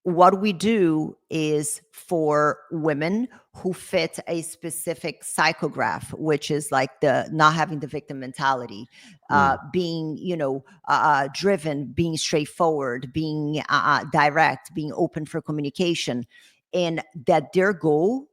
what we do is for women who fit a specific psychograph, which is like the not having the victim mentality, being, driven, being straightforward, being direct, being open for communication, and that their goal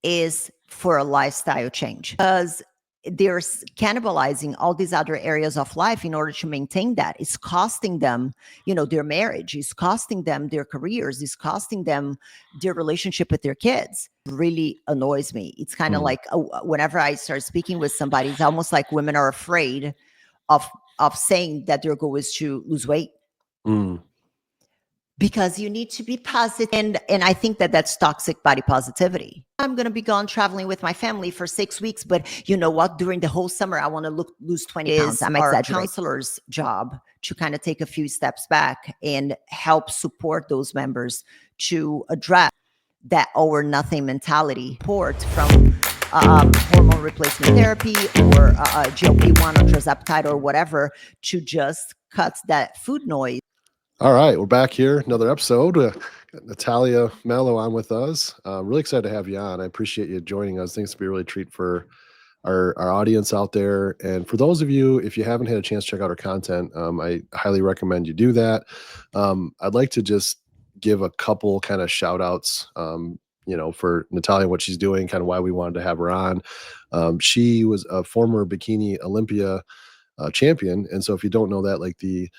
is for a lifestyle change, because they're cannibalizing all these other areas of life in order to maintain that. It's costing them, their marriage, it's costing them their careers, it's costing them their relationship with their kids. Really annoys me. It's kind of like whenever I start speaking with somebody, it's almost like women are afraid of saying that their goal is to lose weight. Because you need to be positive. And I think that that's toxic body positivity. I'm going to be gone traveling with my family for 6 weeks, but you know what? During the whole summer, I want to lose 20 pounds. I'm exaggerating. Our counselor's job to kind of take a few steps back and help support those members to address that all or nothing mentality. Support from hormone replacement therapy or GLP-1 or tirzepatide or whatever, to just cut that food noise. All right, we're back here, another episode. Got Nathalia Melo on with us. Really excited to have you on. I appreciate you joining us. I think it's going to be a really treat for our audience out there. And for those of you, if you haven't had a chance to check out our content, I highly recommend you do that. I'd like to just give a couple kind of shout outs, for Nathalia, what she's doing, kind of why we wanted to have her on. She was a former Bikini Olympia champion. And so if you don't know that, like the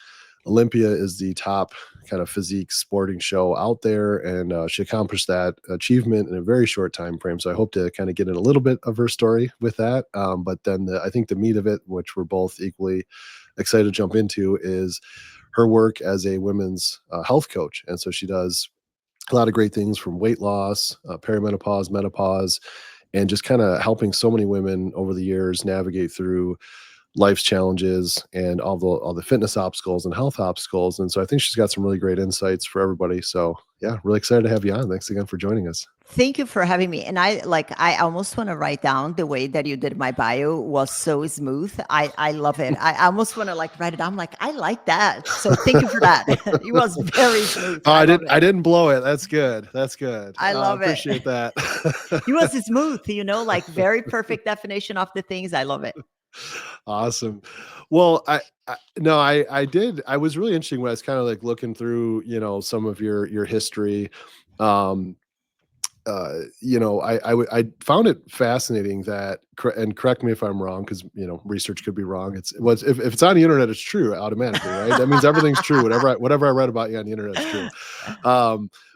Olympia is the top kind of physique sporting show out there, and she accomplished that achievement in a very short time frame. So I hope to kind of get in a little bit of her story with that. But then I think the meat of it, which we're both equally excited to jump into, is her work as a women's health coach. And so she does a lot of great things, from weight loss, perimenopause, menopause, and just kind of helping so many women over the years navigate through life's challenges and all the fitness obstacles and health obstacles. And so I think she's got some really great insights for everybody. So yeah, really excited to have you on. Thanks again for joining us. Thank you for having me. And I almost want to write down the way that you did my bio was so smooth. I love it. I almost want to write it down. I'm like, I like that. So thank you for that. It was very smooth. I didn't blow it. That's good. That's good. I love it. Appreciate that. It was smooth, very perfect definition of the things. I love it. Awesome. Well, I did. I was really interesting when I was kind of like looking through, some of your history. I found it fascinating that, and correct me if I'm wrong, because research could be wrong. If it's on the internet, it's true automatically, right? That means everything's true. Whatever I read about you on the internet is true.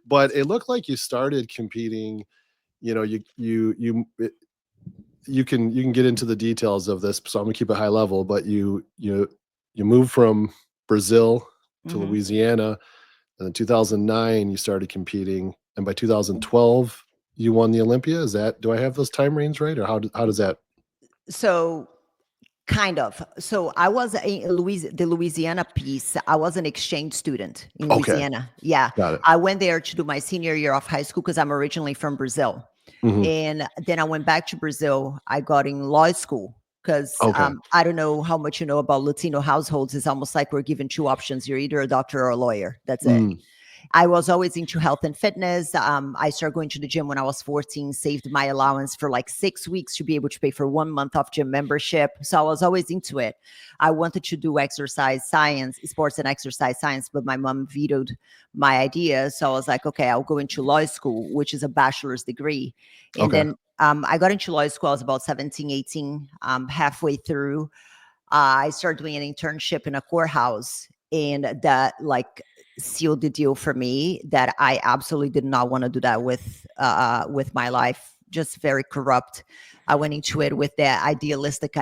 But it looked like you started competing. You can get into the details of this, so I'm gonna keep it high level. But you moved from Brazil to Louisiana, and in 2009 you started competing, and by 2012 you won the Olympia. Do I have those time ranges right, or how does that? So kind of. So I was the Louisiana piece. I was an exchange student in Louisiana. Yeah, got it. I went there to do my senior year of high school because I'm originally from Brazil. And then I went back to Brazil. I got in law school because I don't know how much you know about Latino households. It's almost like we're given two options. You're either a doctor or a lawyer. That's it. I was always into health and fitness. I started going to the gym when I was 14, saved my allowance for 6 weeks to be able to pay for 1 month of gym membership. So I was always into it. I wanted to do exercise science, sports and exercise science, but my mom vetoed my idea. So I was like, okay, I'll go into law school, which is a bachelor's degree. And then I got into law school. I was about 17, 18, halfway through. I started doing an internship in a courthouse, and that sealed the deal for me that I absolutely did not want to do that with my life. Just very corrupt. I went into it with that idealistic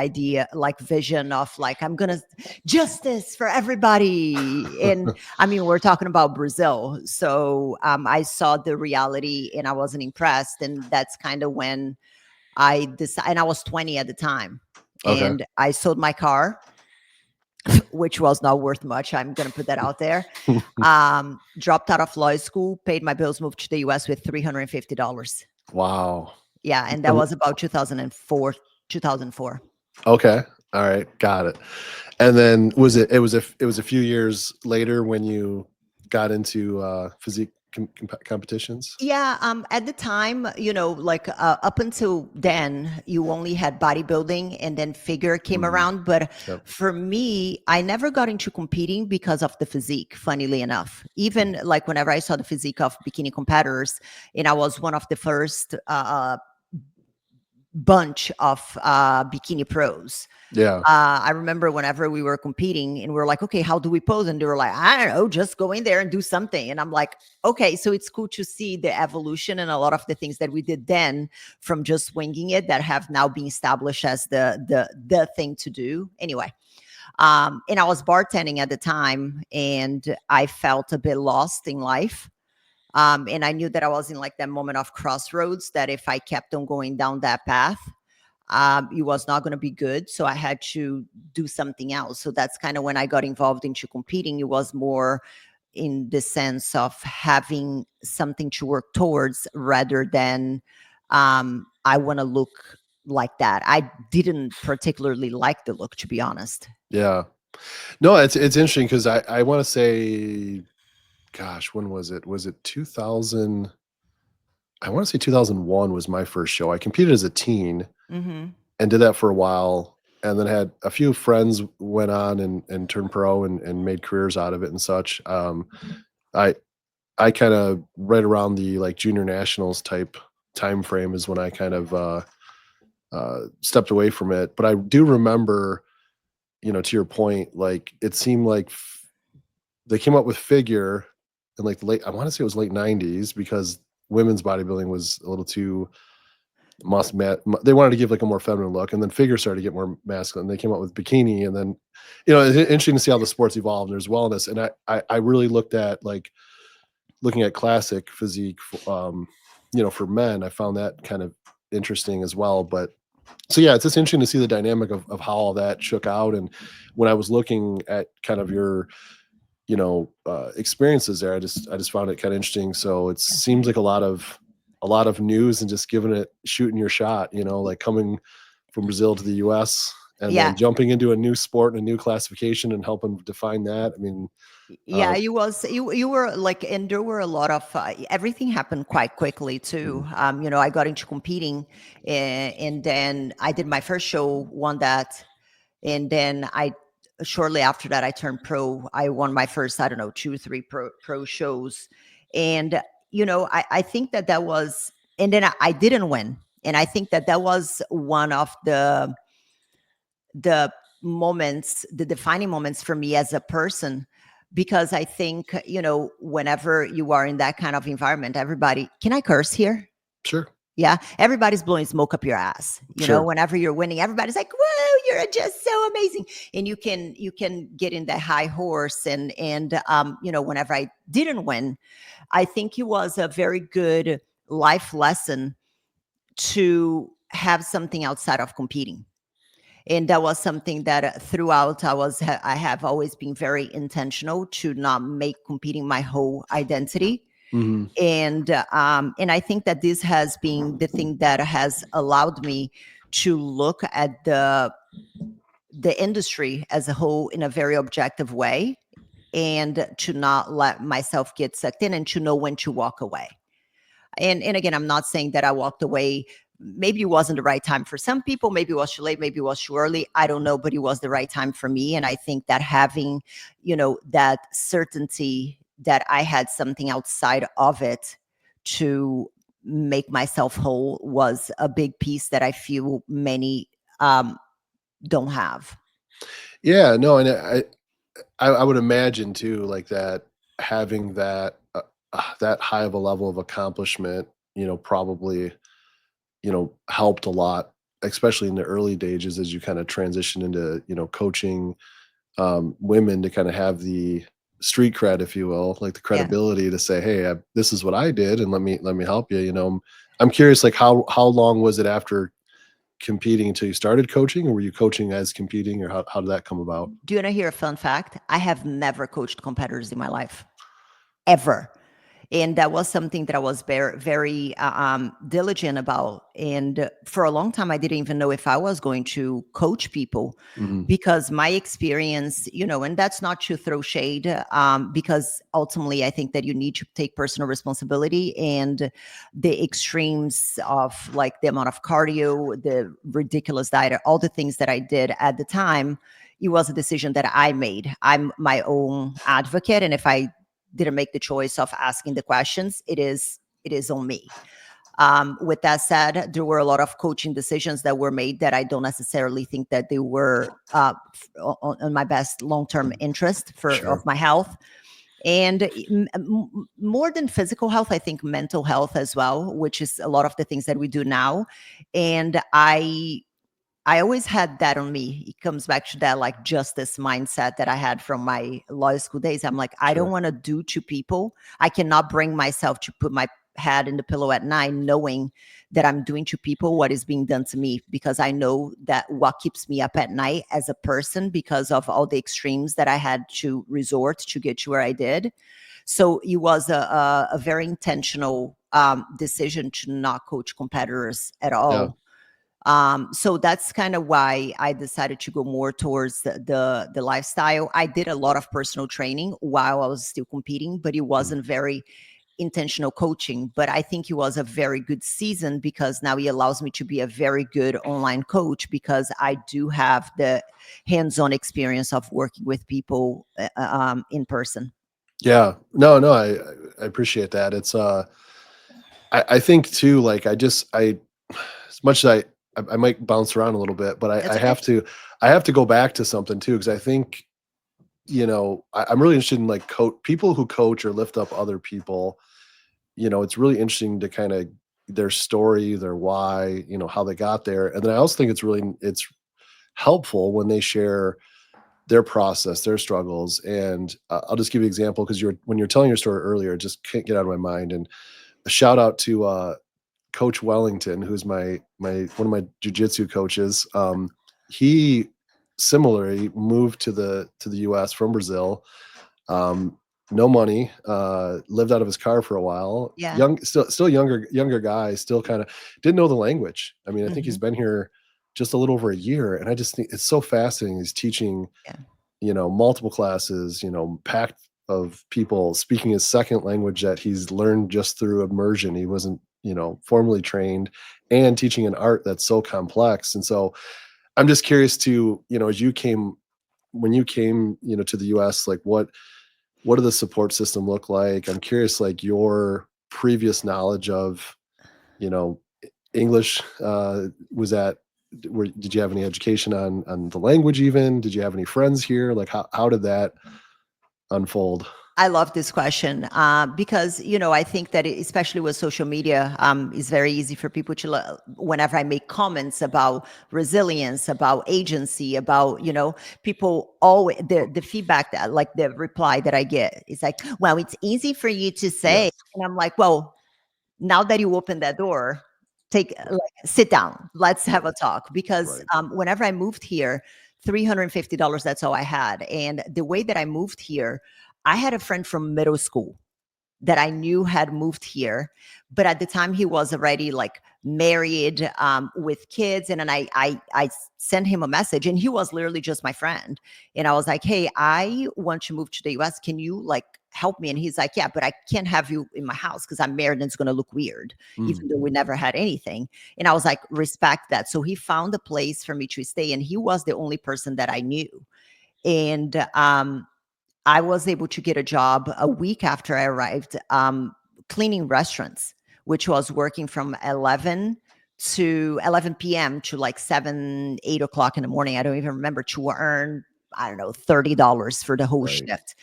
vision of I'm gonna justice for everybody. And I mean, we're talking about Brazil. So I saw the reality and I wasn't impressed. And that's kind of when I decided, and I was 20 at the time. And I sold my car, which was not worth much. I'm going to put that out there. Dropped out of law school, paid my bills, moved to the US with $350. Wow. Yeah. And that was about 2004. Okay. All right. Got it. And then it was a few years later when you got into physique competitions? Yeah, at the time, like up until then, you only had bodybuilding and then figure came Mm, around. But yep. for me, I never got into competing because of the physique, funnily enough. Even like whenever I saw the physique of bikini competitors, and I was one of the first bunch of bikini pros. Yeah. I remember whenever we were competing and we were like, okay, how do we pose? And they were like, I don't know, just go in there and do something. And I'm like, okay, so it's cool to see the evolution and a lot of the things that we did then from just winging it that have now been established as the thing to do. Anyway, and I was bartending at the time and I felt a bit lost in life. And I knew that I was in like that moment of crossroads that if I kept on going down that path, it was not going to be good. So I had to do something else. So that's kind of when I got involved into competing. It was more in the sense of having something to work towards rather than I want to look like that. I didn't particularly like the look, to be honest. Yeah. No, it's interesting because I want to say, gosh, when was it? Was it 2000? I want to say 2001 was my first show. I competed as a teen Hmm. and did that for a while, and then had a few friends went on and turned pro and made careers out of it and such. I I kind of right around the like junior nationals type time frame is when I kind of stepped away from it. But I do remember, to your point, like it seemed like they came up with figure in like the late, I want to say it was late 90s because women's bodybuilding was a little too they wanted to give like a more feminine look, and then figure started to get more masculine. They came up with bikini, and then it's interesting to see how the sports evolved. There's wellness, and I really looked at like looking at classic physique, for men. I found that kind of interesting as well. But so yeah, it's just interesting to see the dynamic of how all that shook out. And when I was looking at kind of your experiences there, I just found it kind of interesting. So it seems like a lot of news and just giving it shooting your shot, like coming from Brazil to the US and Yeah. then jumping into a new sport and a new classification and helping define that. I mean, Yeah, you were like, and there were a lot of everything happened quite quickly too. mhm, I got into competing, and then I did my first show, won that, and then I shortly after that I turned pro. I won my first, I don't know, 2 3 pro shows, and I think that was, and then I didn't win, and I think that was one of the moments, the defining moments for me as a person, because I think, whenever you are in that kind of environment, everybody, can I curse here? sure, Yeah, everybody's blowing smoke up your ass. sure, Whenever you're winning, everybody's like, "Whoa, you're just so amazing!" And you can get in that high horse. And whenever I didn't win, I think it was a very good life lesson to have something outside of competing. And that was something that throughout I have always been very intentional to not make competing my whole identity. hmm And I think that this has been the thing that has allowed me to look at the industry as a whole in a very objective way, and to not let myself get sucked in, and to know when to walk away. And again, I'm not saying that I walked away. Maybe it wasn't the right time for some people. Maybe it was too late. Maybe it was too early. I don't know, but it was the right time for me. And I think that having, that certainty that I had something outside of it to make myself whole was a big piece that I feel many don't have. yeah, no, and I would imagine too, like that having that high of a level of accomplishment, probably helped a lot, especially in the early stages as you kind of transition into coaching women to kind of have the street cred, if you will, like the Yeah. credibility to say, "Hey, this is what I did, and let me help you." I'm curious, like how long was it after competing until you started coaching, or were you coaching as competing, or how did that come about? Do you want to hear a fun fact? I have never coached competitors in my life, ever. And that was something that I was very, very diligent about. And for a long time, I didn't even know if I was going to coach people, because my experience, and that's not to throw shade, because ultimately I think that you need to take personal responsibility, and the extremes of like the amount of cardio, the ridiculous diet, all the things that I did at the time, it was a decision that I made. I'm my own advocate. And if I didn't make the choice of asking the questions, it is on me. With that said, there were a lot of coaching decisions that were made that I don't necessarily think that they were on my best long-term interest of my health. And more than physical health, I think mental health as well, which is a lot of the things that we do now. And I always had that on me. It comes back to that like justice mindset that I had from my law school days. I'm like, I don't want to do to people. I cannot bring myself to put my head in the pillow at night knowing that I'm doing to people what is being done to me, because I know that what keeps me up at night as a person, because of all the extremes that I had to resort to get to where I did. So it was a very intentional decision to not coach competitors at all. So that's kind of why I decided to go more towards the lifestyle. I did a lot of personal training while I was still competing, but it wasn't very intentional coaching. But I think it was a very good season, because now it allows me to be a very good online coach, because I do have the hands-on experience of working with people in person. Yeah. No, I appreciate that. It's I think too, like I as much as I might bounce around a little bit, but That's I okay. I have to go back to something too, because I think, I'm really interested in like people who coach or lift up other people. It's really interesting to kind of their story, their why, how they got there. And then I also think it's helpful when they share their process, their struggles. And I'll just give you an example, because when you're telling your story earlier, it just can't get out of my mind. And a shout out to Coach Wellington, who's my one of my jujitsu coaches. He similarly moved to the U.S. from Brazil. Um, no money, lived out of his car for a while. Yeah. Young, still younger guy, still kind of didn't know the language. I mean, I think he's Mhm. been here just a little over a year, and I just think it's so fascinating. He's teaching, Yeah. multiple classes, packed of people speaking his second language that he's learned just through immersion. He wasn't, formally trained, and teaching an art that's so complex. And so I'm just curious to, as when you came, to the US, like what did the support system look like? I'm curious, like your previous knowledge of, you know, English, was that, did you have any education on the language even? Did you have any friends here? Like how did that unfold? I love this question because, I think that especially with social media, it's very easy for people to, whenever I make comments about resilience, about agency, about, people always, the feedback that, like the reply that I get is like, well, it's easy for you to say. Yes. And I'm like, well, now that you open that door, sit down, let's have a talk. Because Right. whenever I moved here, $350, that's all I had. And the way that I moved here, I had a friend from middle school that I knew had moved here, but at the time he was already like married with kids. And then I sent him a message, and he was literally just my friend. And I was like, hey, I want to move to the US. Can you like help me? And he's like, yeah, but I can't have you in my house because I'm married and it's going to look weird, Mm. even though we never had anything. And I was like, respect that. So he found a place for me to stay, and he was the only person that I knew. And I was able to get a job a week after I arrived, cleaning restaurants, which was working from 11 p.m. to like 7, 8 o'clock in the morning. I don't even remember, to earn, I don't know, $30 for the whole Right. shift.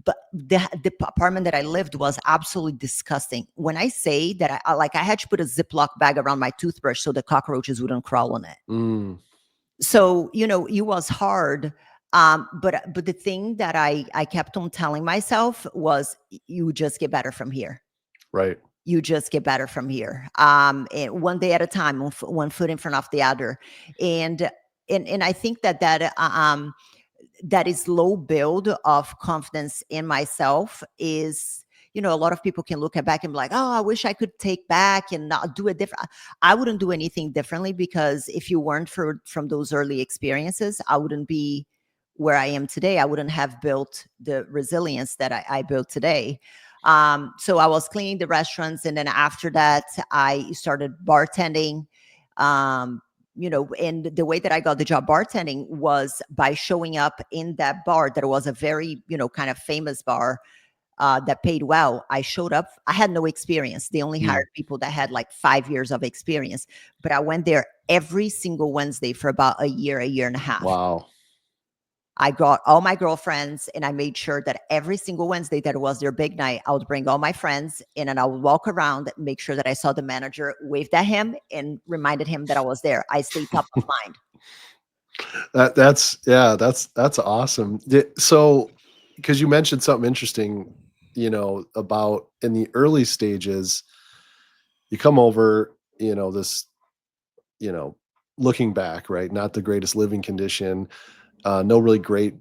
But the apartment that I lived was absolutely disgusting. When I say that I had to put a Ziploc bag around my toothbrush so the cockroaches wouldn't crawl on it. Mm. So, it was hard. But the thing that I kept on telling myself was, you just get better from here. Right. You just get better from here. And one day at a time, one foot in front of the other. And and I think that is low build of confidence in myself is, a lot of people can look at back and be like, oh, I wish I could take back and not do it different. I wouldn't do anything differently, because if you weren't from those early experiences, I wouldn't be where I am today. I wouldn't have built the resilience that I built today. So I was cleaning the restaurants, and then after that, I started bartending. And the way that I got the job bartending was by showing up in that bar that was a very, kind of famous bar that paid well. I showed up. I had no experience. They only hired people that had like 5 years of experience. But I went there every single Wednesday for about a year and a half. Wow. I got all my girlfriends, and I made sure that every single Wednesday that was their big night, I would bring all my friends in, and I would walk around, make sure that I saw the manager, waved at him, and reminded him that I was there. I stayed top of mind. That's awesome. So, because you mentioned something interesting, about in the early stages, you come over, this, looking back, right? Not the greatest living condition, no really great,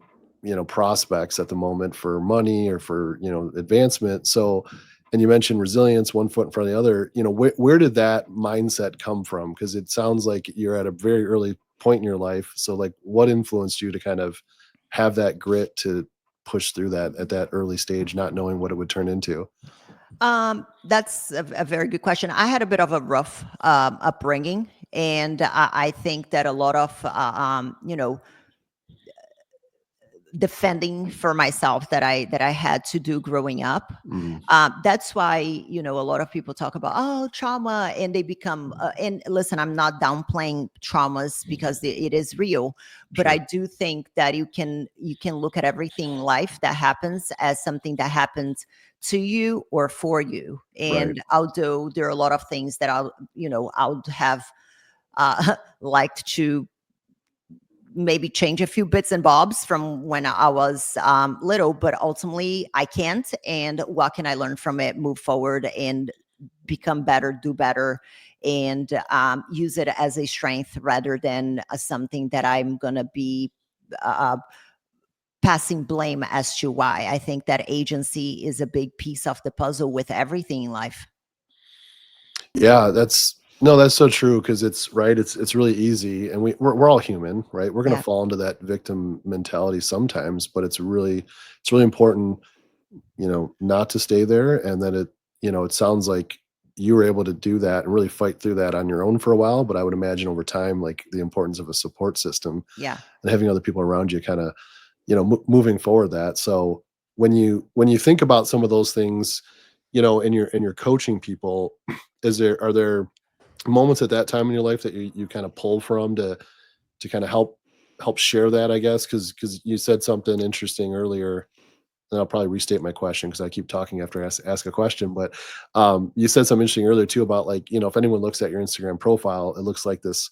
prospects at the moment for money or for, advancement. So, and you mentioned resilience, one foot in front of the other, where did that mindset come from? Because it sounds like you're at a very early point in your life. So like, what influenced you to kind of have that grit to push through that at that early stage, not knowing what it would turn into? That's a very good question. I had a bit of a rough upbringing, and I think that a lot of defending for myself that I had to do growing up. That's why a lot of people talk about trauma, and they become and listen, I'm not downplaying traumas, because it is real, but Sure. I do think that you can look at everything in life that happens as something that happens to you or for you. And Right. although there are a lot of things that I would have liked to maybe change a few bits and bobs from when I was little, but ultimately I can't. And what can I learn from it, move forward, and become better, do better, and use it as a strength rather than something that I'm going to be uh, passing blame as to why. I think that agency is a big piece of the puzzle with everything in life. Yeah, that's so true, because it's right. It's really easy, and we're all human, right? We're gonna Yeah. fall into that victim mentality sometimes, but it's really important, not to stay there. And then it sounds like you were able to do that and really fight through that on your own for a while. But I would imagine over time, like the importance of a support system Yeah. and having other people around you, kind of, moving forward that. So when you think about some of those things, in your coaching people, are there moments at that time in your life that you kind of pull from to kind of help share that, I guess? Because you said something interesting earlier, and I'll probably restate my question because I keep talking after I ask a question. But you said something interesting earlier too about, like, if anyone looks at your Instagram profile, it looks like this,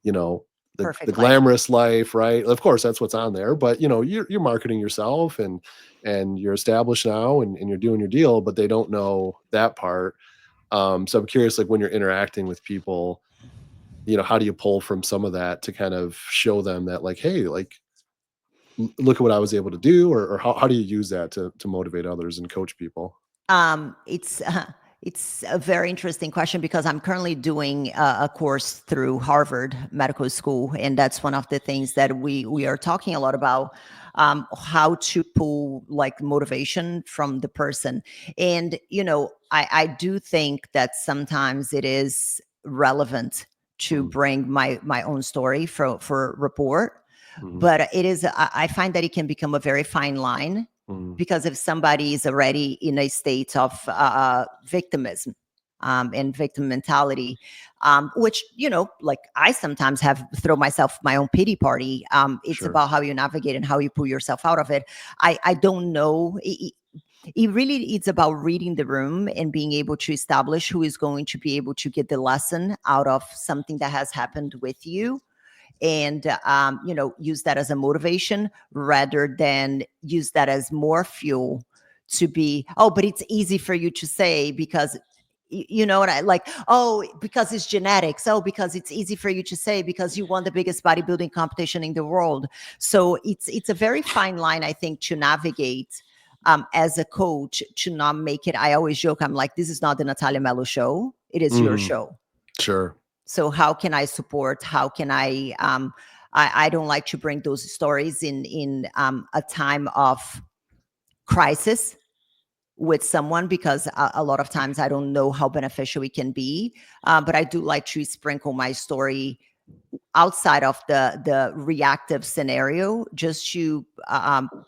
you know, the Perfect life. glamorous life, right? Of course, that's what's on there, but you're marketing yourself, and you're established now, and you're doing your deal, but they don't know that part. So I'm curious, like when you're interacting with people, how do you pull from some of that to kind of show them that, like, hey, like, look at what I was able to do, or how do you use that to motivate others and coach people? It's a very interesting question, because I'm currently doing a course through Harvard Medical School, and that's one of the things that we are talking a lot about, how to pull like motivation from the person. And I do think that sometimes it is relevant to Mhm, bring my own story for report, mhm, but it is I find that it can become a very fine line, mhm. because if somebody is already in a state of victimism and victim mentality, which like I sometimes have throw myself my own pity party. It's Sure. about how you navigate and how you pull yourself out of it. I don't know. It really, it's about reading the room and being able to establish who is going to be able to get the lesson out of something that has happened with you, and use that as a motivation rather than use that as more fuel to be, oh, but it's easy for you to say because you know what I like, oh, because it's genetics, oh, because it's easy for you to say because you won the biggest bodybuilding competition in the world. So it's a very fine line, I think, to navigate, as a coach to not make it. I always joke, I'm like, this is not the Nathalia Melo show. It is your show. Sure. So how can I support? How can I don't like to bring those stories in a time of crisis with someone, because a lot of times I don't know how beneficial it can be. But I do like to sprinkle my story outside of the reactive scenario, just to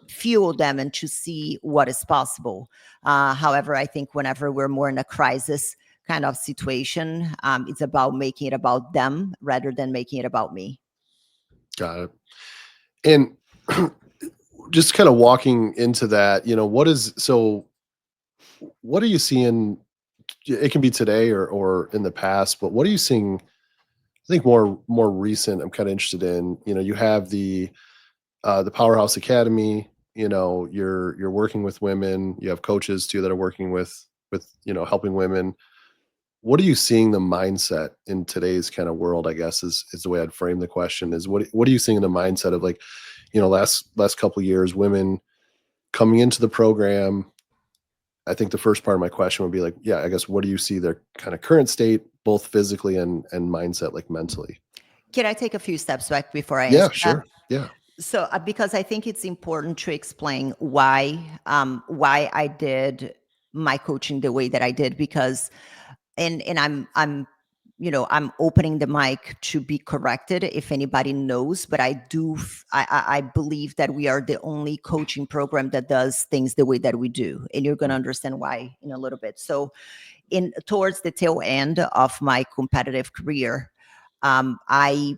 fuel them and to see what is possible. However, I think whenever we're more in a crisis kind of situation, it's about making it about them rather than making it about me. Got it. And just kind of walking into that, what are you seeing? It can be today or in the past, but what are you seeing? I think more recent. I'm kind of interested in. You have the Powerhouse Academy. You're working with women. You have coaches too that are working with helping women. What are you seeing the mindset in today's kind of world, I guess is the way I'd frame the question. Is what are you seeing in the mindset of, like, last couple of years, women coming into the program? I think the first part of my question would be like, yeah, I guess, what do you see their kind of current state, both physically and mindset, like mentally? Can I take a few steps back before I Yeah, answer that? sure. Yeah. So, because I think it's important to explain why I did my coaching the way that I did, because and I'm opening the mic to be corrected if anybody knows, but I believe that we are the only coaching program that does things the way that we do, and you're going to understand why in a little bit. So, towards the tail end of my competitive career, I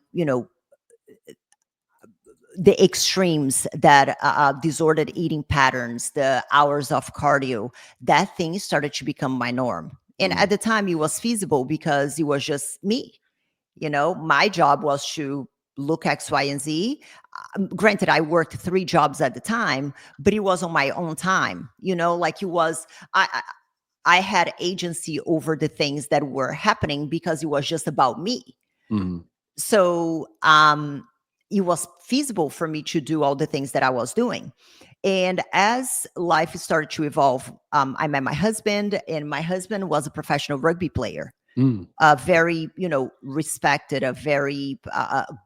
the extremes, that disordered eating patterns, the hours of cardio, that thing started to become my norm. And at the time, it was feasible because it was just me. My job was to look X, Y, and Z. Granted, I worked 3 jobs at the time, but it was on my own time. Like, it was, I had agency over the things that were happening because it was just about me. Mhm. So, it was feasible for me to do all the things that I was doing. And as life started to evolve, I met my husband, and my husband was a professional rugby player. Mm. Very, respected, a very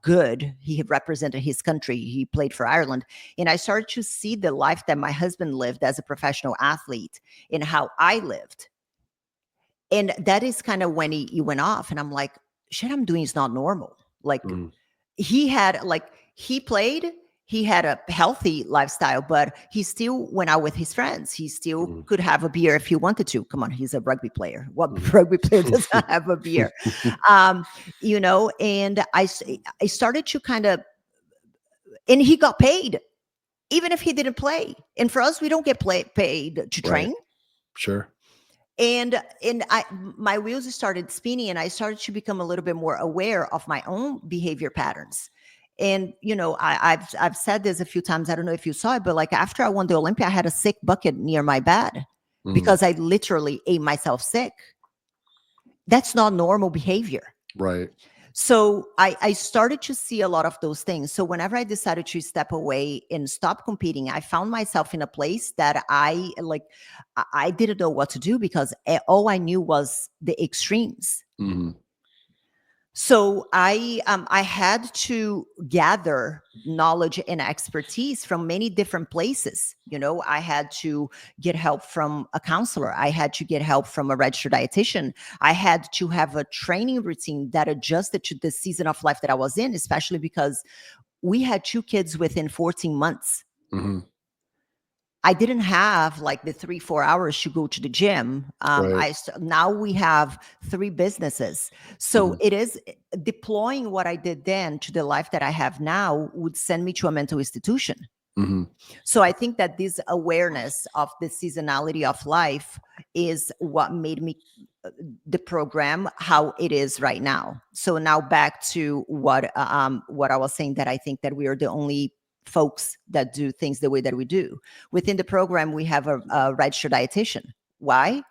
good. He had represented his country. He played for Ireland. And I started to see the life that my husband lived as a professional athlete and how I lived. And that is kind of when he went off. And I'm like, shit I'm doing is not normal. Like, he played, he had a healthy lifestyle, but he still went out with his friends. He still could have a beer if he wanted to. Come on, he's a rugby player. What rugby player does not have a beer? And I started to kind of, and he got paid, even if he didn't play. And for us, we don't get paid to train. Right. Sure. And my wheels started spinning, and I started to become a little bit more aware of my own behavior patterns. And I've said this a few times. I don't know if you saw it, but like, after I won the Olympia, I had a sick bucket near my bed because I literally ate myself sick. That's not normal behavior. Right. So I started to see a lot of those things. So whenever I decided to step away and stop competing, I found myself in a place that I didn't know what to do, because all I knew was the extremes. So I had to gather knowledge and expertise from many different places. I had to get help from a counselor. I had to get help from a registered dietitian. I had to have a training routine that adjusted to the season of life that I was in, especially because we had 2 kids within 14 months. I didn't have like the 3-4 hours to go to the gym. Right. Now we have 3 businesses. So it is deploying what I did then to the life that I have now would send me to a mental institution. So I think that this awareness of the seasonality of life is what made me the program how it is right now. So now back to what I was saying, that I think that we are the only folks that do things the way that we do. Within the program, we have a registered dietitian. Why?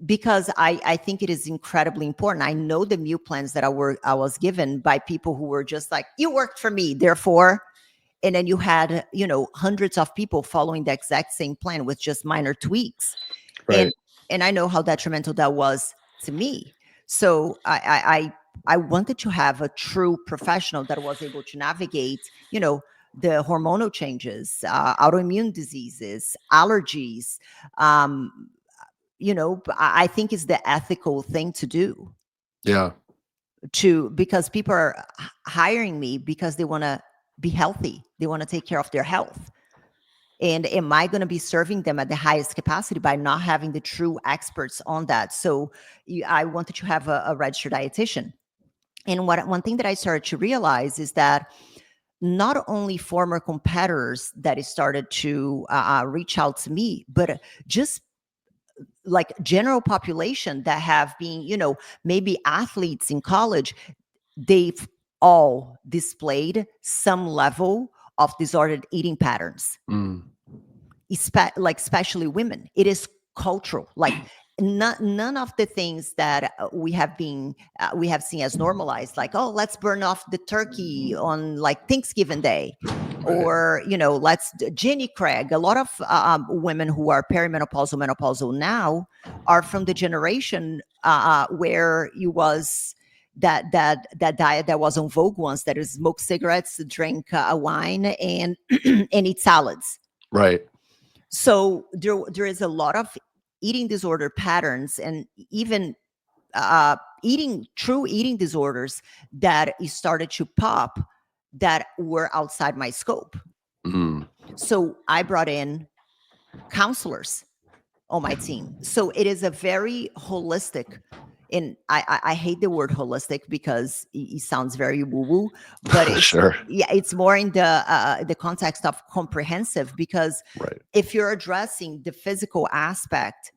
Because I think it is incredibly important. I know the meal plans that I was given by people who were just like, you worked for me, therefore, And then you had, hundreds of people following the exact same plan with just minor tweaks. Right. And I know how detrimental that was to me. So I wanted to have a true professional that was able to navigate, the hormonal changes, autoimmune diseases, allergies. I think it's the ethical thing to do. Yeah. Because people are hiring me because they want to be healthy. They want to take care of their health. And am I going to be serving them at the highest capacity by not having the true experts on that? So I wanted to have a registered dietitian. And one thing that I started to realize is that not only former competitors that started to reach out to me, but just like general population that have been, maybe athletes in college, they've all displayed some level of disordered eating patterns. Especially women. It is cultural. Like none of the things that we have seen as normalized, like, oh, let's burn off the turkey on like Thanksgiving Day. Or, let's Jenny Craig. A lot of women who are perimenopausal, menopausal now are from the generation where you was that diet that was on vogue once, that is smoke cigarettes, drink wine, and and eat salads. Right. So there is a lot of eating disorder patterns, and even true eating disorders that started to pop that were outside my scope. So I brought in counselors on my team. So it is a very holistic, and I hate the word holistic because it sounds very woo-woo, but it's sure. Yeah, it's more in the context of comprehensive, because if you're addressing the physical aspect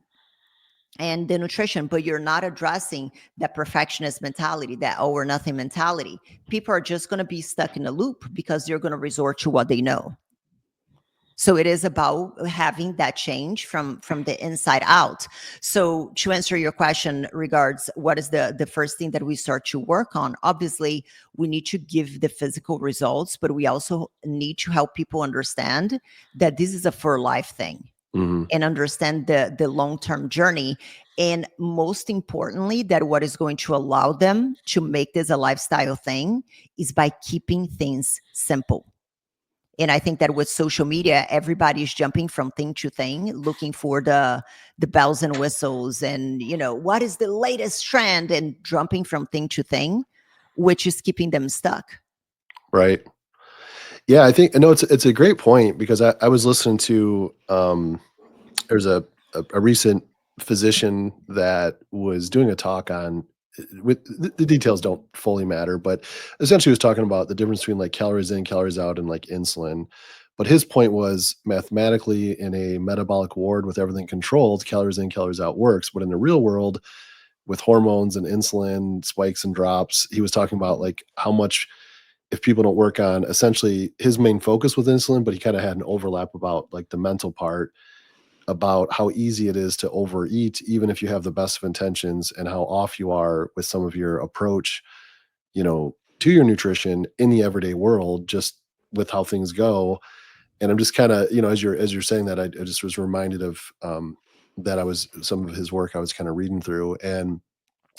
and the nutrition, but you're not addressing that perfectionist mentality, that all or nothing mentality, people are just going to be stuck in a loop because they're going to resort to what they know. So it is about having that change from the inside out. So to answer your question regards what is the first thing that we start to work on, obviously we need to give the physical results, but we also need to help people understand that this is a for life thing. And understand the long-term journey. And most importantly, that what is going to allow them to make this a lifestyle thing is by keeping things simple. And I think that with social media, everybody's jumping from thing to thing, looking for the bells and whistles and, what is the latest trend, and jumping from thing to thing, which is keeping them stuck. Right. Yeah, I think, it's a great point, because I was listening to, there's a recent physician that was doing a talk on, with the details don't fully matter, but essentially was talking about the difference between like calories in, calories out, and like insulin. But his point was, mathematically, in a metabolic ward with everything controlled, calories in, calories out works. But in the real world, with hormones and insulin spikes and drops, he was talking about like how much, if people don't work on, essentially his main focus with insulin, but he kind of had an overlap about like the mental part, about how easy it is to overeat, even if you have the best of intentions, and how off you are with some of your approach, to your nutrition in the everyday world, just with how things go. And I'm just kind of, as you're saying that, I just was reminded of, that some of his work I was kind of reading through, and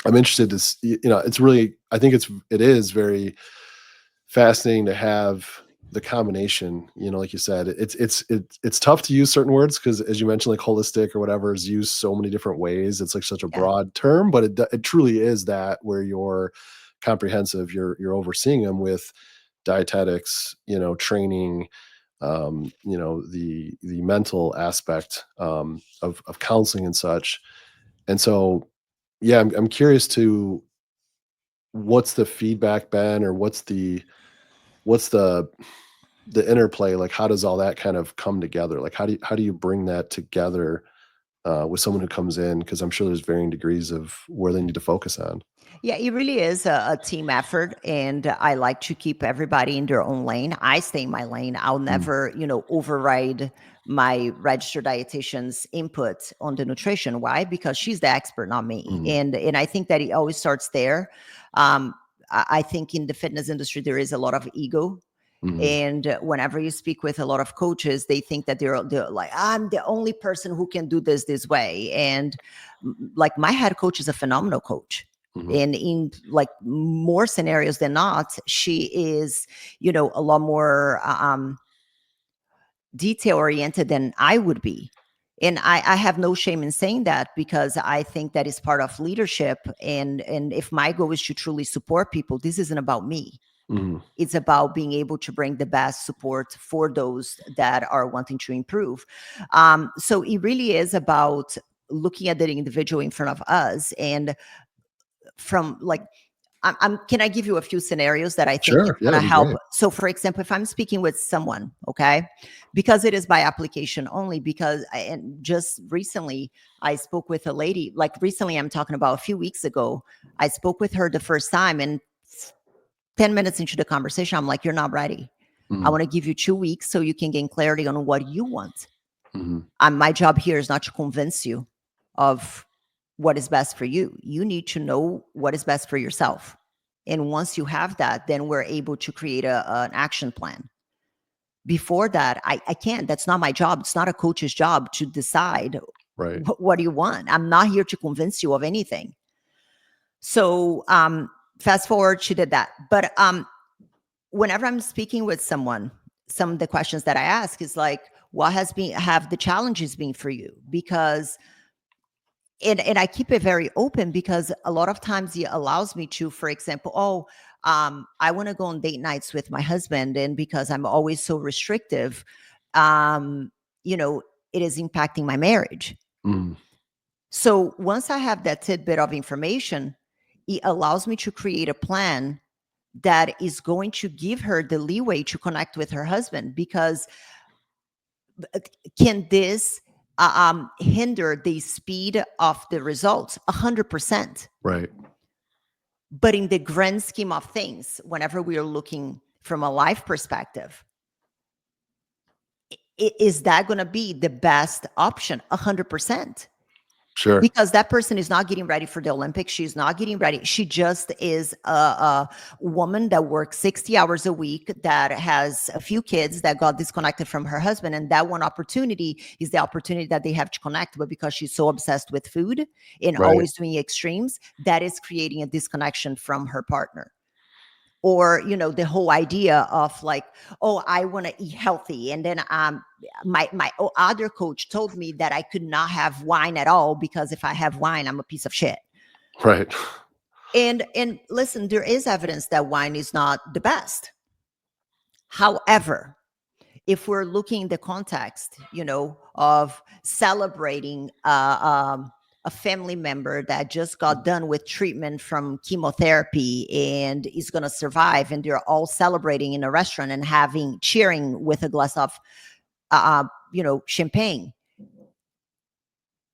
I'm interested to, it's really, I think it is very fascinating to have the combination, like you said, it's tough to use certain words, because as you mentioned, like holistic or whatever is used so many different ways. It's like such a broad term, but it truly is that, where you're comprehensive, you're overseeing them with dietetics, training, the mental aspect, of counseling and such. And so, yeah, I'm curious to, what's the feedback been, or what's the interplay, like how does all that kind of come together? Like how do you bring that together with someone who comes in, because I'm sure there's varying degrees of where they need to focus on. Yeah, it really is a team effort, and I like to keep everybody in their own lane. I stay in my lane. I'll never, override my registered dietitian's input on the nutrition. Why? Because she's the expert, not me. And I think that it always starts there. I think in the fitness industry there is a lot of ego, And whenever you speak with a lot of coaches, they think that they're like, I'm the only person who can do this way. And like my head coach is a phenomenal coach. And in like more scenarios than not, she is, you know, a lot more detail oriented than I would be. And I have no shame in saying that, because I think that is part of leadership. And if my goal is to truly support people, this isn't about me. It's about being able to bring the best support for those that are wanting to improve. So it really is about looking at the individual in front of us. And from like, can I give you a few scenarios that I think Sure. is going to That'd be help? great. So for example, if I'm speaking with someone, okay, because it is by application only, because and just recently I spoke with a lady, like recently I'm talking about a few weeks ago, I spoke with her the first time, and 10 minutes into the conversation, I'm like, you're not ready. I want to give you 2 weeks so you can gain clarity on what you want. My job here is not to convince you of what is best for you. You need to know what is best for yourself. And once you have that, then we're able to create an action plan. Before that, I can't. That's not my job. It's not a coach's job to decide what do you want. I'm not here to convince you of anything. So fast forward, she did that. But whenever I'm speaking with someone, some of the questions that I ask is like, what have the challenges been for you? Because and I keep it very open, because a lot of times it allows me to, for example, I want to go on date nights with my husband, and because I'm always so restrictive, you know, it is impacting my marriage. So once I have that tidbit of information, it allows me to create a plan that is going to give her the leeway to connect with her husband, because can this hinder the speed of the results? 100%. Right. But in the grand scheme of things, whenever we are looking from a life perspective, is that going to be the best option? 100%. Sure. Because that person is not getting ready for the Olympics. She's not getting ready. She just is a woman that works 60 hours a week, that has a few kids, that got disconnected from her husband. And that one opportunity is the opportunity that they have to connect. But because she's so obsessed with food and always doing extremes, that is creating a disconnection from her partner. Or, you know, the whole idea of like, oh, I want to eat healthy. And then my other coach told me that I could not have wine at all, because if I have wine, I'm a piece of shit. Right. And listen, there is evidence that wine is not the best. However, if we're looking in the context, you know, of celebrating a family member that just got done with treatment from chemotherapy and is going to survive, and they're all celebrating in a restaurant and cheering with a glass of, you know, champagne.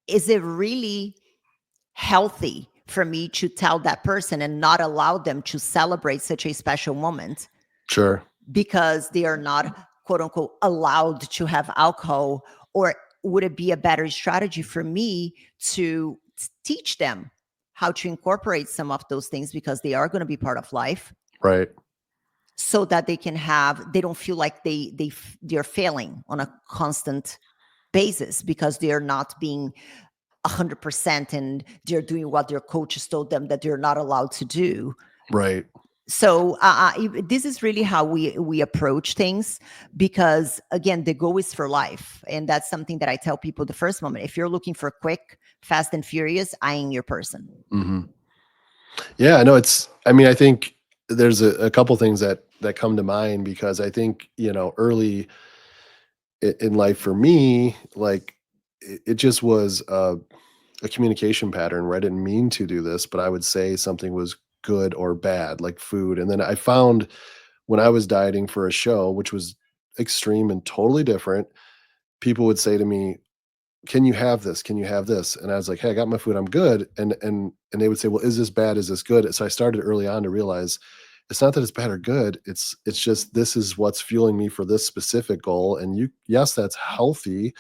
Is it really healthy for me to tell that person and not allow them to celebrate such a special moment? Sure. Because they are not, quote unquote, allowed to have alcohol? Or would it be a better strategy for me to teach them how to incorporate some of those things, because they are going to be part of life, Right. so that they don't feel like they're failing on a constant basis, because they're not being 100% and they're doing what their coaches told them that they're not allowed to do. Right. So this is really how we approach things, because again, the goal is for life. And that's something that I tell people the first moment. If you're looking for quick, fast and furious, I ain't your person. Yeah, no, I think there's a couple things that come to mind, because I think, you know, early in life for me, like it just was a communication pattern where I didn't mean to do this, but I would say something was good or bad, like food. And then I found, when I was dieting for a show, which was extreme and totally different, people would say to me, "Can you have this? Can you have this?" And I was like, "Hey, I got my food. I'm good." And they would say, "Well, is this bad? Is this good?" So I started early on to realize it's not that it's bad or good. It's just, this is what's fueling me for this specific goal. And yes, that's healthy,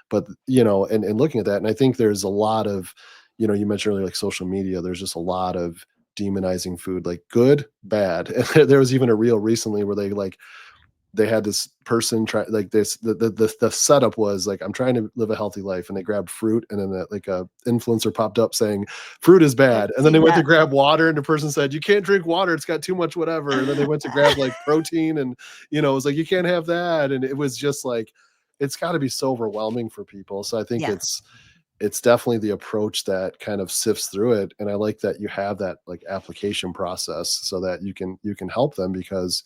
but you know, and looking at that, and I think there's a lot of, you know, you mentioned earlier, like social media, there's just a lot of demonizing food, like good, bad. And there was even a reel recently where they like they had this person try like this. The setup was like, I'm trying to live a healthy life, and they grabbed fruit, and then like a influencer popped up saying fruit is I've bad, and then they seen went to that. grab water, and the person said you can't drink water, it's got too much whatever. And then they went to grab like protein, and it was like you can't have that, and it was just like it's got to be so overwhelming for people. So I think Yeah. it's definitely the approach that kind of sifts through it, and I like that you have that like application process so that you can help them, because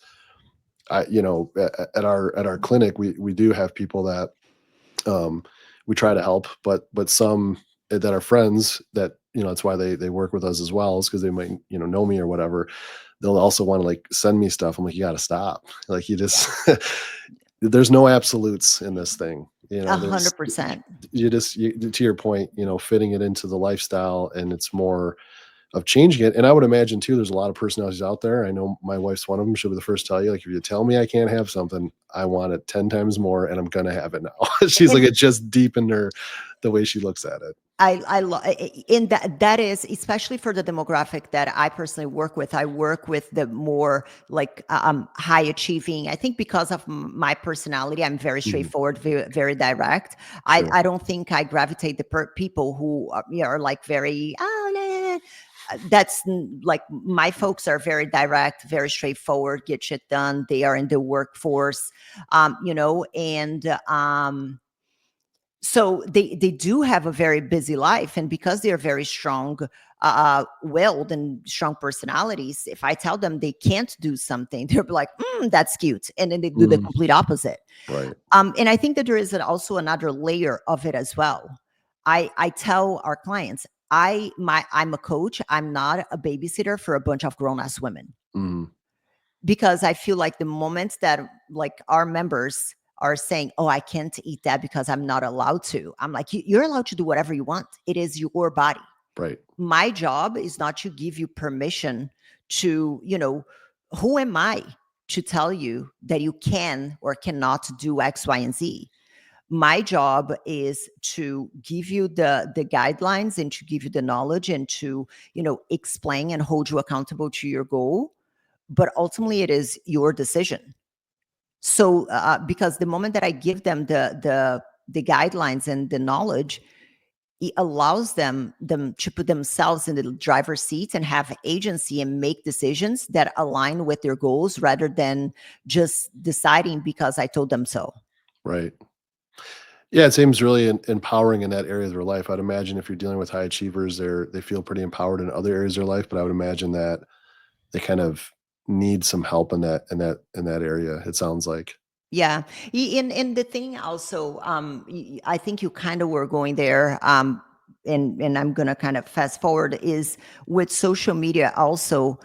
at our clinic, we do have people that we try to help, but some that are friends that that's why they work with us as well, is because they might know me or whatever. They'll also want to like send me stuff. I'm like, you got to stop. Like, you just there's no absolutes in this thing. There's 100%. to your point, fitting it into the lifestyle, and it's more of changing it. And I would imagine too, there's a lot of personalities out there. I know my wife's one of them. She'll be the first to tell you, like, if you tell me I can't have something, I want it 10 times more, and I'm going to have it now. She's like, And it just deepened the way she looks at it. in that is especially for the demographic that I personally work with. I work with the more like high achieving. I think because of my personality, I'm very straightforward, very, very direct. Sure. I don't think I gravitate the people who are like very that's like my folks are very direct, very straightforward, get shit done. They are in the workforce, and so they do have a very busy life, and because they're very strong willed and strong personalities, if I tell them they can't do something, they're like, that's cute, and then they do the complete opposite. Right. And I think that there is also another layer of it as well. I tell our clients, I'm a coach, I'm not a babysitter for a bunch of grown-ass women. Because I feel like the moment that like our members are saying, oh, I can't eat that because I'm not allowed to, I'm like, you're allowed to do whatever you want. It is your body. Right. My job is not to give you permission to, who am I to tell you that you can or cannot do X, Y, and Z? My job is to give you the guidelines and to give you the knowledge and to, explain and hold you accountable to your goal. But ultimately, it is your decision. So, because the moment that I give them the guidelines and the knowledge, it allows them to put themselves in the driver's seat and have agency and make decisions that align with their goals, rather than just deciding because I told them so. Right. Yeah, it seems really empowering in that area of their life. I'd imagine if you're dealing with high achievers, they feel pretty empowered in other areas of their life, but I would imagine that they kind of need some help in that area, it sounds like. Yeah. In the thing also, I think you kind of were going there, and I'm gonna kind of fast forward, is with social media also.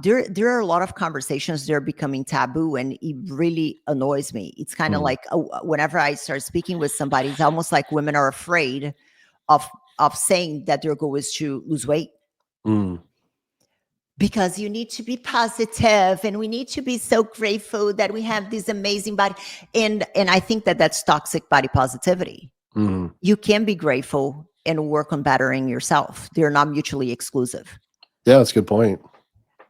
There are a lot of conversations that are becoming taboo, and it really annoys me. It's kind of like whenever I start speaking with somebody, it's almost like women are afraid of saying that their goal is to lose weight. Because you need to be positive, and we need to be so grateful that we have this amazing body. And I think that that's toxic body positivity. You can be grateful and work on bettering yourself. They're not mutually exclusive. Yeah, that's a good point.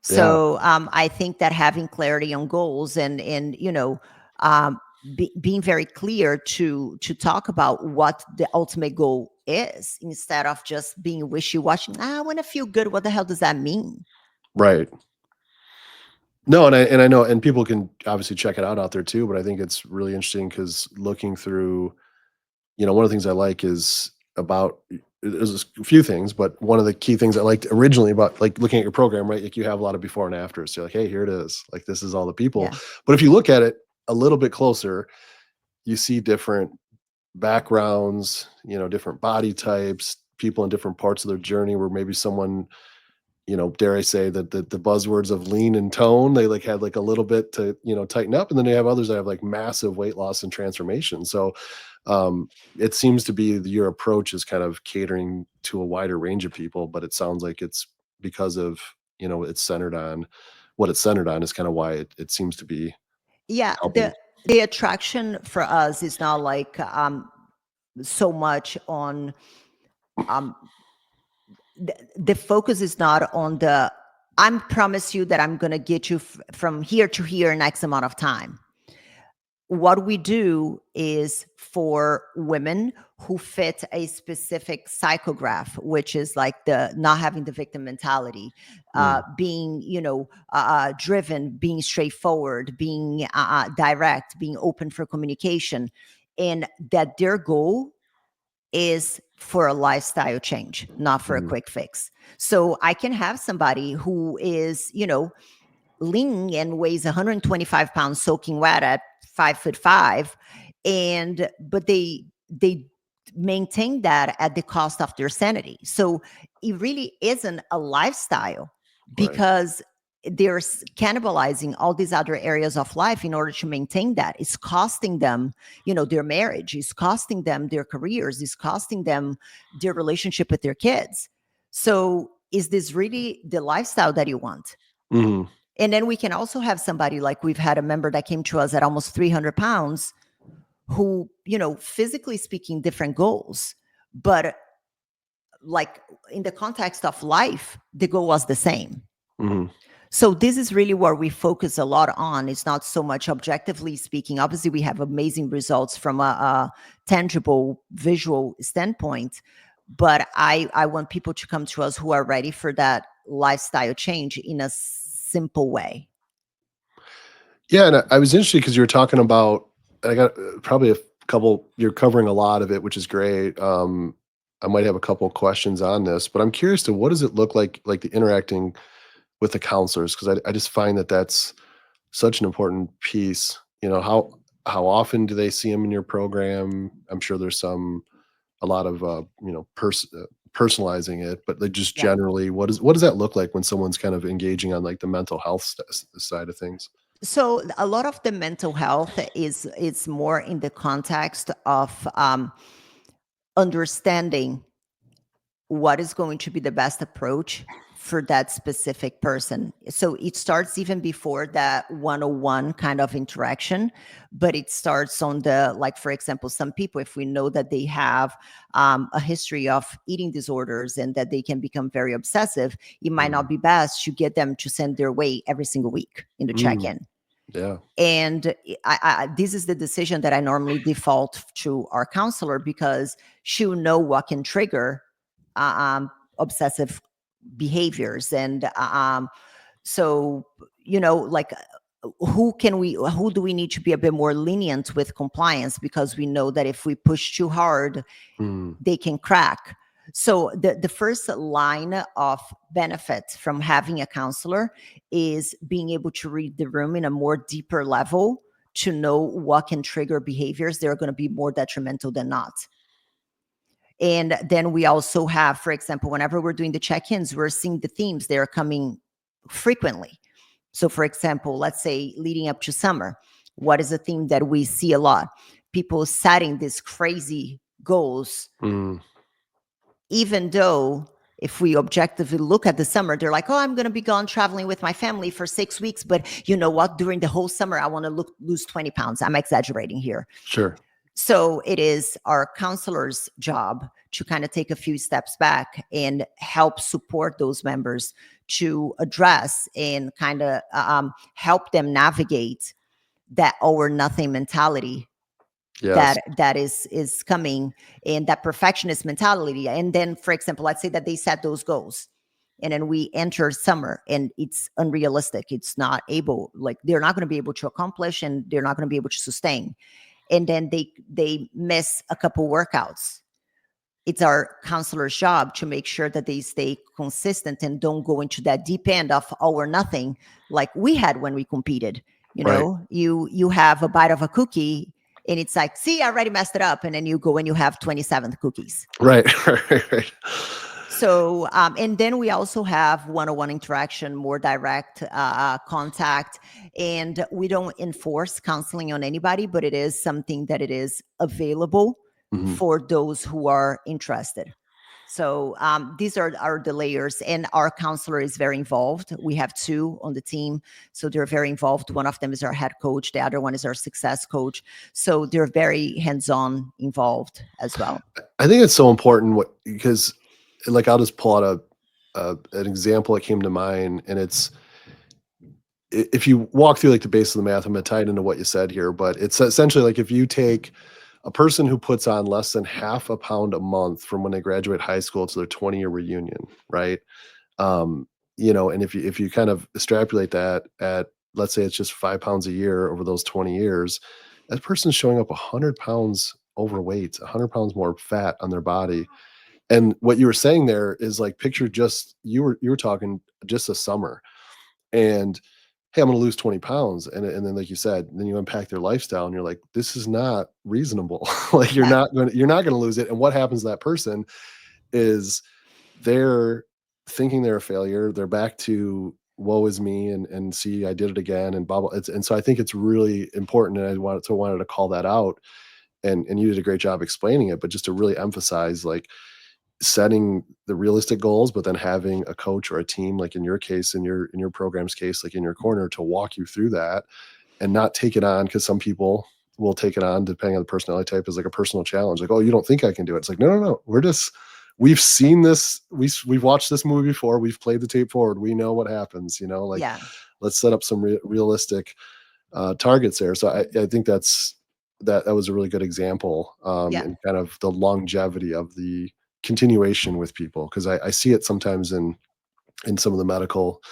So I think that having clarity on goals and being very clear to talk about what the ultimate goal is, instead of just being wishy-washy. I want to feel good. What the hell does that mean? Right. No, and I know, and people can obviously check it out there too, but I think it's really interesting because looking through, one of the things I like is about, there's a few things, but one of the key things I liked originally about like looking at your program, right? Like, you have a lot of before and afters. So you're like, hey, here it is. Like, this is all the people. Yeah. But if you look at it a little bit closer, you see different backgrounds, different body types, people in different parts of their journey, where maybe someone, dare I say that the buzzwords of lean and tone, they like had like a little bit to, tighten up. And then they have others that have like massive weight loss and transformation. So it seems to be your approach is kind of catering to a wider range of people, but it sounds like it's because of, it's centered on what it's centered on is kind of why it seems to be Yeah. helping. The attraction for us is not like so much on the focus is not on I promise you that I'm going to get you from here to here in X amount of time. what we do is for women who fit a specific psychograph, which is like the not having the victim mentality, being, driven, being straightforward, being direct, being open for communication, and that their goal is for a lifestyle change, not for a quick fix. So I can have somebody who is, lean and weighs 125 pounds soaking wet at 5'5", but they maintain that at the cost of their sanity. So it really isn't a lifestyle, Right. because they're cannibalizing all these other areas of life in order to maintain that. It's costing them, their marriage, it's costing them their careers, it's costing them their relationship with their kids. So is this really the lifestyle that you want? Mm-hmm. And then we can also have somebody, like we've had a member that came to us at almost 300 pounds who, physically speaking, different goals, but like in the context of life, the goal was the same. Mm-hmm. So this is really where we focus a lot on. It's not so much objectively speaking. Obviously, we have amazing results from a tangible visual standpoint, but I want people to come to us who are ready for that lifestyle change in a simple way. Yeah, and I was interested because you were talking about. I got probably a couple. You're covering a lot of it, which is great. I might have a couple questions on this, but I'm curious to what does it look like the interacting with the counselors? Because I just find that that's such an important piece. How often do they see them in your program? I'm sure there's a lot of personalizing it, but like just Yeah. generally, what does that look like when someone's kind of engaging on like the mental health side of things? So a lot of the mental health is more in the context of understanding what is going to be the best approach for that specific person. So it starts even before that 101 kind of interaction, but it starts on the, like, for example, some people, if we know that they have a history of eating disorders and that they can become very obsessive, it might not be best to get them to send their weight every single week in the Mm, check-in. yeah. And this is the decision that I normally default to our counselor, because she'll know what can trigger obsessive behaviors. And so, like, who do we need to be a bit more lenient with compliance, because we know that if we push too hard, Mm, they can crack. So the first line of benefit from having a counselor is being able to read the room in a more deeper level, to know what can trigger behaviors that are going to be more detrimental than not. And then we also have, for example, whenever we're doing the check-ins, we're seeing the themes that are coming frequently. So for example, let's say leading up to summer, what is a theme that we see a lot? People setting these crazy goals, mm, even though if we objectively look at the summer, they're like, oh, I'm going to be gone traveling with my family for 6 weeks. But you know what? During the whole summer, I want to lose 20 pounds. I'm exaggerating here. sure. So it is our counselor's job to kind of take a few steps back and help support those members to address and kind of help them navigate that all or nothing mentality Yes. that is coming, and that perfectionist mentality. And then, for example, let's say that they set those goals, and then we enter summer and it's unrealistic. It's not able, like, they're not going to be able to accomplish, and they're not going to be able to sustain. And then they miss a couple workouts. It's our counselor's job to make sure that they stay consistent and don't go into that deep end of all or nothing, like we had when we competed. Right. You have a bite of a cookie and it's like, see, I already messed it up, and then you go and you have 27 cookies. Right. Right. So, and then we also have one-on-one interaction, more direct contact, and we don't enforce counseling on anybody, but it is something that it is available Mhm. for those who are interested. So these are the layers, and our counselor is very involved. We have two on the team, so they're very involved. One of them is our head coach, the other one is our success coach. So they're very hands-on involved as well. I think it's so important because like I'll just pull out an example that came to mind, and it's if you walk through like the base of the math, I'm going to tie it into what you said here, but it's essentially like if you take a person who puts on less than half a pound a month from when they graduate high school to their 20-year reunion, right? Um, and if you kind of extrapolate that at, let's say it's just 5 pounds a year over those 20 years, that person's showing up 100 pounds overweight, 100 pounds more fat on their body. And what you were saying there is like, picture just, you were talking just a summer, and hey, I'm going to lose 20 pounds. And then, like you said, then you unpack their lifestyle and you're like, this is not reasonable. Like Yeah. you're not going to lose it. And what happens to that person is they're thinking they're a failure. They're back to woe is me, and see, I did it again, and blah, blah. And so I think it's really important. And wanted to call that out. And you did a great job explaining it, but just to really emphasize, like, setting the realistic goals, but then having a coach or a team, like in your case, in your program's case, like in your corner, to walk you through that, and not take it on, because some people will take it on, depending on the personality type, as like a personal challenge. Like, oh, you don't think I can do it? It's like, no, no, no. We've seen this. We've watched this movie before. We've played the tape forward. We know what happens. Like, Yeah. let's set up some realistic targets there. So I think that was a really good example, Yeah. and kind of the longevity of the continuation with people, because I see it sometimes in some of the medical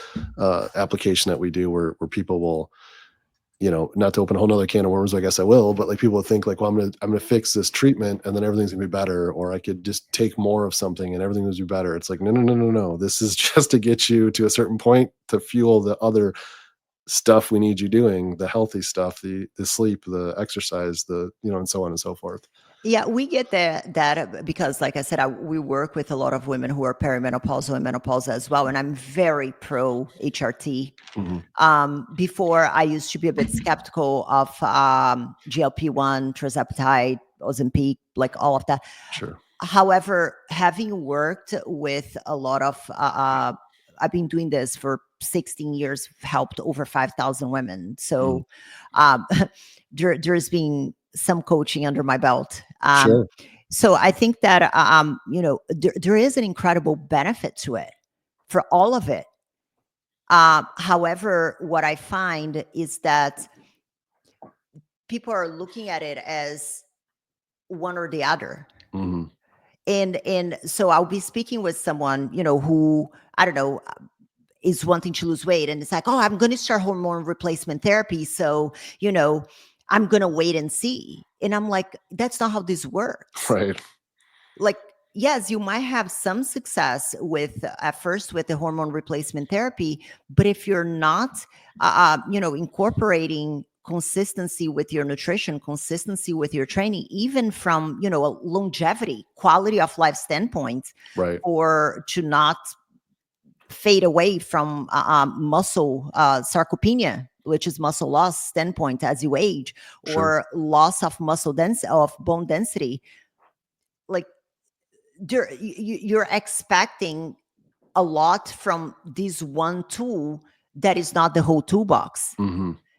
application that we do, where people will, not to open a whole nother can of worms, I guess I will, but like, people will think like, well, I'm gonna fix this treatment and then everything's gonna be better, or I could just take more of something and everything will be better. It's like, no, no, no, no, no. This is just to get you to a certain point to fuel the other stuff we need you doing, the healthy stuff, the sleep, the exercise, and so on and so forth. Yeah, we get that because, like I said, we work with a lot of women who are perimenopausal and menopausal as well, and I'm very pro HRT. Before, I used to be a bit skeptical of GLP-1, tirzepatide, Ozempic, like all of that. Sure. However, having worked with a lot of, I've been doing this for 16 years, helped over 5,000 women. So there's been some coaching under my belt. Sure. So I think that, there is an incredible benefit to it for all of it. However, what I find is that people are looking at it as one or the other. And so I'll be speaking with someone, who, I don't know, is wanting to lose weight. And it's like, oh, I'm going to start hormone replacement therapy. So, I'm going to wait and see. And I'm like, that's not how this works. Right. Like, yes, you might have some success at first with the hormone replacement therapy, but if you're not, incorporating consistency with your nutrition, consistency with your training, even from, a longevity, quality of life standpoint, Right. or to not fade away from muscle sarcopenia, which is muscle loss standpoint as you age, or loss of muscle density, of bone density. Like, you're expecting a lot from this one tool that is not the whole toolbox.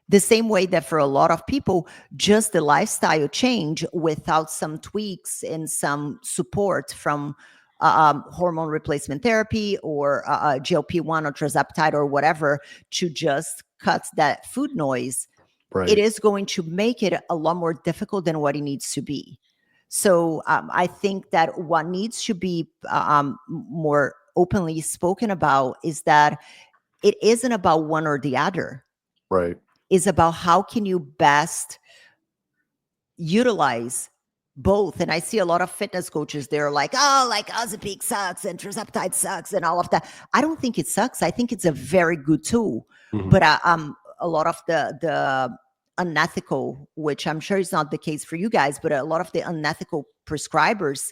The same way that for a lot of people, just the lifestyle change without some tweaks and some support from hormone replacement therapy or GLP-1 or tirzepatide or whatever, to just cut that food noise, Right. it is going to make it a lot more difficult than what it needs to be. So I think that what needs to be more openly spoken about is that it isn't about one or the other. Right. It's about how can you best utilize both. And I see a lot of fitness coaches, they're like, oh, like Ozempic sucks and tirzepatide sucks and all of that. I don't think it sucks. I think it's a very good tool. But a lot of the unethical, which I'm sure is not the case for you guys, but a lot of the unethical prescribers,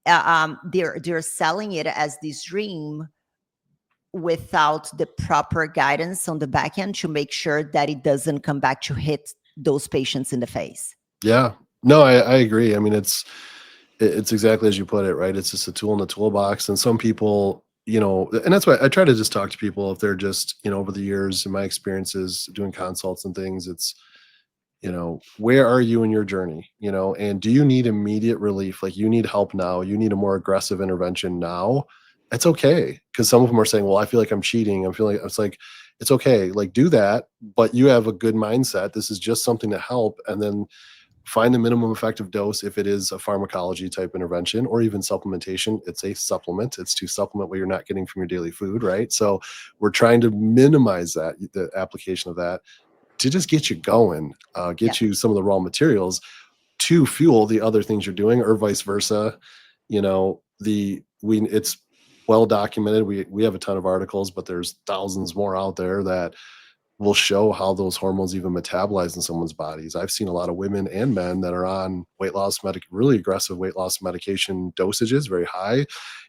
they're selling it as this dream without the proper guidance on the back end to make sure that it doesn't come back to hit those patients in the face. Yeah. No, I agree. I mean, it's exactly as you put it, right? It's just a tool in the toolbox. And some people, and that's why I try to just talk to people, if they're just, over the years, in my experiences doing consults and things, it's, where are you in your journey? And do you need immediate relief? Like, you need help now, you need a more aggressive intervention now. It's okay. Because some of them are saying, well, I feel like I'm cheating. I'm feeling, it's like, it's okay. Like, do that, but you have a good mindset. This is just something to help. And then find the minimum effective dose if it is a pharmacology type intervention or even supplementation. It's a supplement. It's to supplement what you're not getting from your daily food, right? So we're trying to minimize that, the application of that, to just get you going, Yeah. get you some of the raw materials to fuel the other things you're doing, or vice versa. You know, it's well documented. We have a ton of articles, but there's thousands more out there that will show how those hormones even metabolize in someone's bodies. I've seen a lot of women and men that are on really aggressive weight loss medication dosages, very high,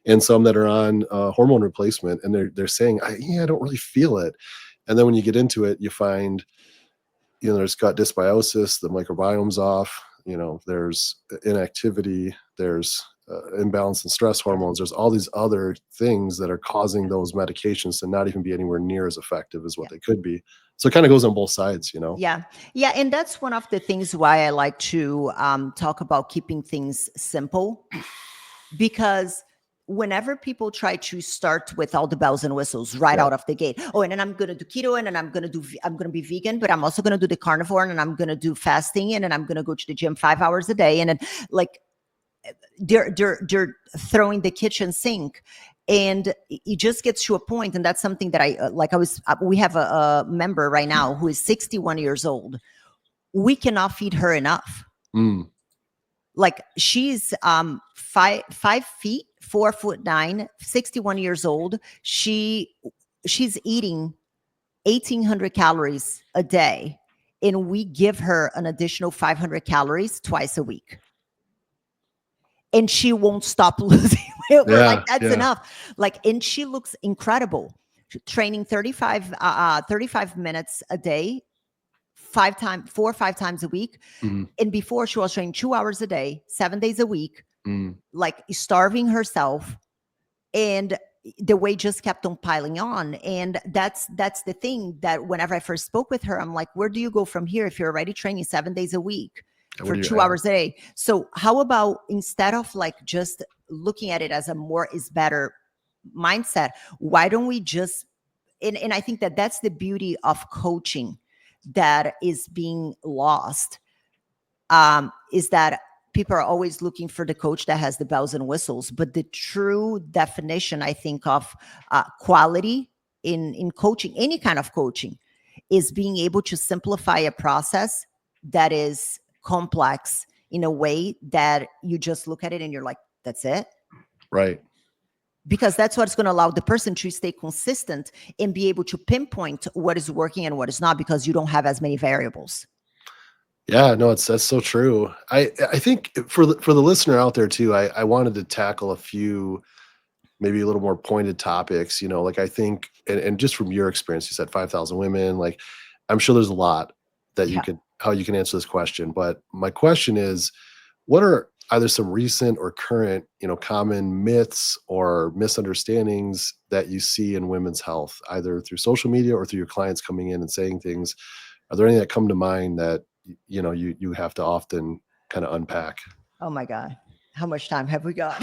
and some that are on hormone replacement, and they're saying, I don't really feel it. And then when you get into it, you find, there's gut dysbiosis, the microbiome's off, there's inactivity, there's imbalance in stress hormones. There's all these other things that are causing those medications to not even be anywhere near as effective as what they could be. So it kind of goes on both sides, Yeah. Yeah. And that's one of the things why I like to talk about keeping things simple, because whenever people try to start with all the bells and whistles right out of the gate, and then I'm going to do keto, and then I'm going to be vegan, but I'm also going to do the carnivore, and I'm going to do fasting, and then I'm going to go to the gym 5 hours a day. And then like, they're throwing the kitchen sink, and it just gets to a point. And that's something that we have a member right now who is 61 years old. We cannot feed her enough. Like, she's 5 feet 4'9", 61 years old. She's eating 1,800 calories a day, and we give her an additional 500 calories twice a week. And she won't stop losing weight. We're like, that's enough. Like, and she looks incredible. Training 35 minutes a day, 4 or 5 times a week. And before, she was training 2 hours a day, 7 days a week, like starving herself. And the weight just kept on piling on. And that's the thing, that whenever I first spoke with her, I'm like, where do you go from here if you're already training 7 days a week for 2 hours a day? So how about, instead of like just looking at it as a more is better mindset, why don't we just, and I think that that's the beauty of coaching that is being lost, is that people are always looking for the coach that has the bells and whistles. But the true definition, I think, of quality in coaching, any kind of coaching, is being able to simplify a process that is complex in a way that you just look at it and you're like, that's it. Right. Because that's what's going to allow the person to stay consistent and be able to pinpoint what is working and what is not, because you don't have as many variables. Yeah, no, that's so true. I think for the listener out there too, I wanted to tackle a few maybe a little more pointed topics, like I think, and just from your experience, you said 5,000 women, like I'm sure there's a lot that how you can answer this question. But my question is, what are either some recent or current, common myths or misunderstandings that you see in women's health, either through social media or through your clients coming in and saying things? Are there any that come to mind that, you have to often kind of unpack? Oh my God. How much time have we got?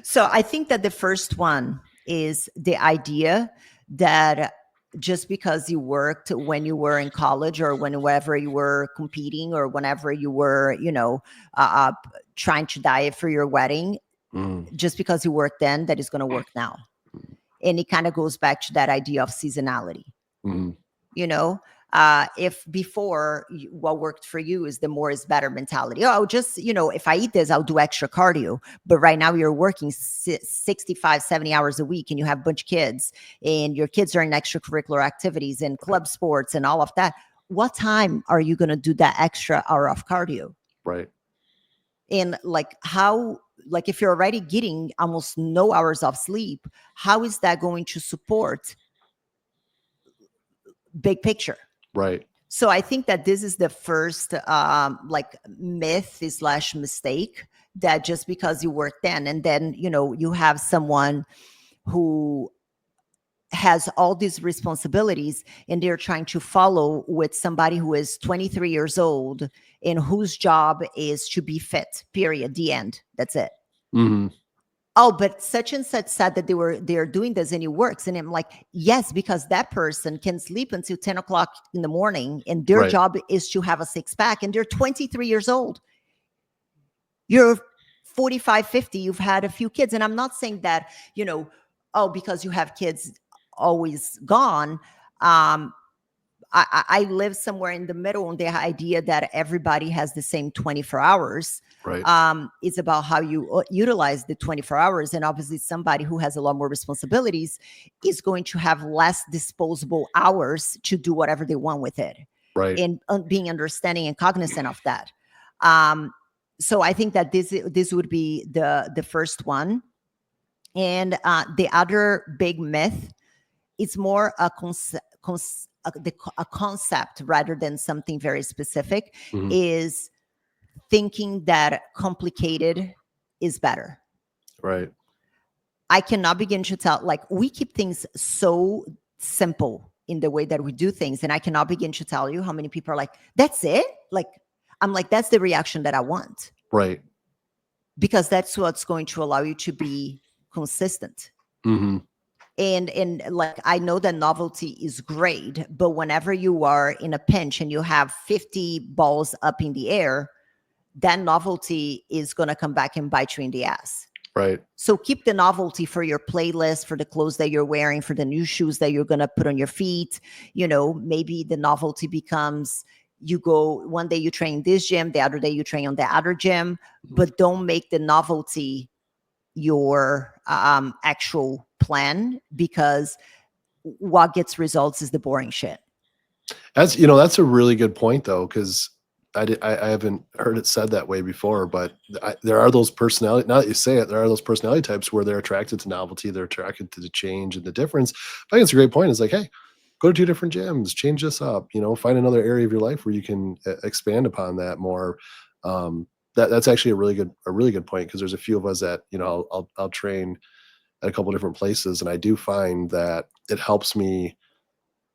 So I think that the first one is the idea that just because you worked when you were in college, or whenever you were competing, or whenever you were, trying to diet for your wedding, just because you worked then, that is going to work now. And it kind of goes back to that idea of seasonality. If before, what worked for you is the more is better mentality. Oh, I'll just, if I eat this, I'll do extra cardio. But right now you're working 65, 70 hours a week, and you have a bunch of kids, and your kids are in extracurricular activities and club sports and all of that. What time are you going to do that extra hour of cardio? Right. And if you're already getting almost no hours of sleep, how is that going to support big picture? Right. So I think that this is the first myth / mistake, that just because you work then, and then, you have someone who has all these responsibilities, and they're trying to follow with somebody who is 23 years old and whose job is to be fit, period, the end. That's it. oh, but such and such said that they're doing this and it works. And I'm like, yes, because that person can sleep until 10 o'clock in the morning and their job is to have a six pack and they're 23 years old. You're 45, 50, you've had a few kids. And I'm not saying that, oh, because you have kids always gone. I live somewhere in the middle on the idea that everybody has the same 24 hours. Right. It's about how you utilize the 24 hours. And obviously somebody who has a lot more responsibilities is going to have less disposable hours to do whatever they want with it. Right. And being understanding and cognizant of that. So I think that this would be the first one. And the other big myth is more a concept rather than something very specific, is thinking that complicated is better. Right. I cannot begin to tell, like, we keep things so simple in the way that we do things. And I cannot begin to tell you how many people are like, that's it? Like, I'm like, that's the reaction that I want. Right. Because that's what's going to allow you to be consistent. And like, I know that novelty is great, but whenever you are in a pinch and you have 50 balls up in the air, that novelty is going to come back and bite you in the ass. Right. So keep the novelty for your playlist, for the clothes that you're wearing, for the new shoes that you're going to put on your feet. Maybe the novelty becomes, you go one day you train this gym, the other day you train on the other gym, but don't make the novelty your actual plan, because what gets results is the boring shit. That's a really good point though, because I haven't heard it said that way before, but there are those personality. Now that you say it, there are those personality types where they're attracted to novelty, they're attracted to the change and the difference. I think it's a great point. It's like, hey, go to 2 different gyms, change this up. Find another area of your life where you can expand upon that more. That's actually a really good point, because there's a few of us that I'll train at a couple different places, and I do find that it helps me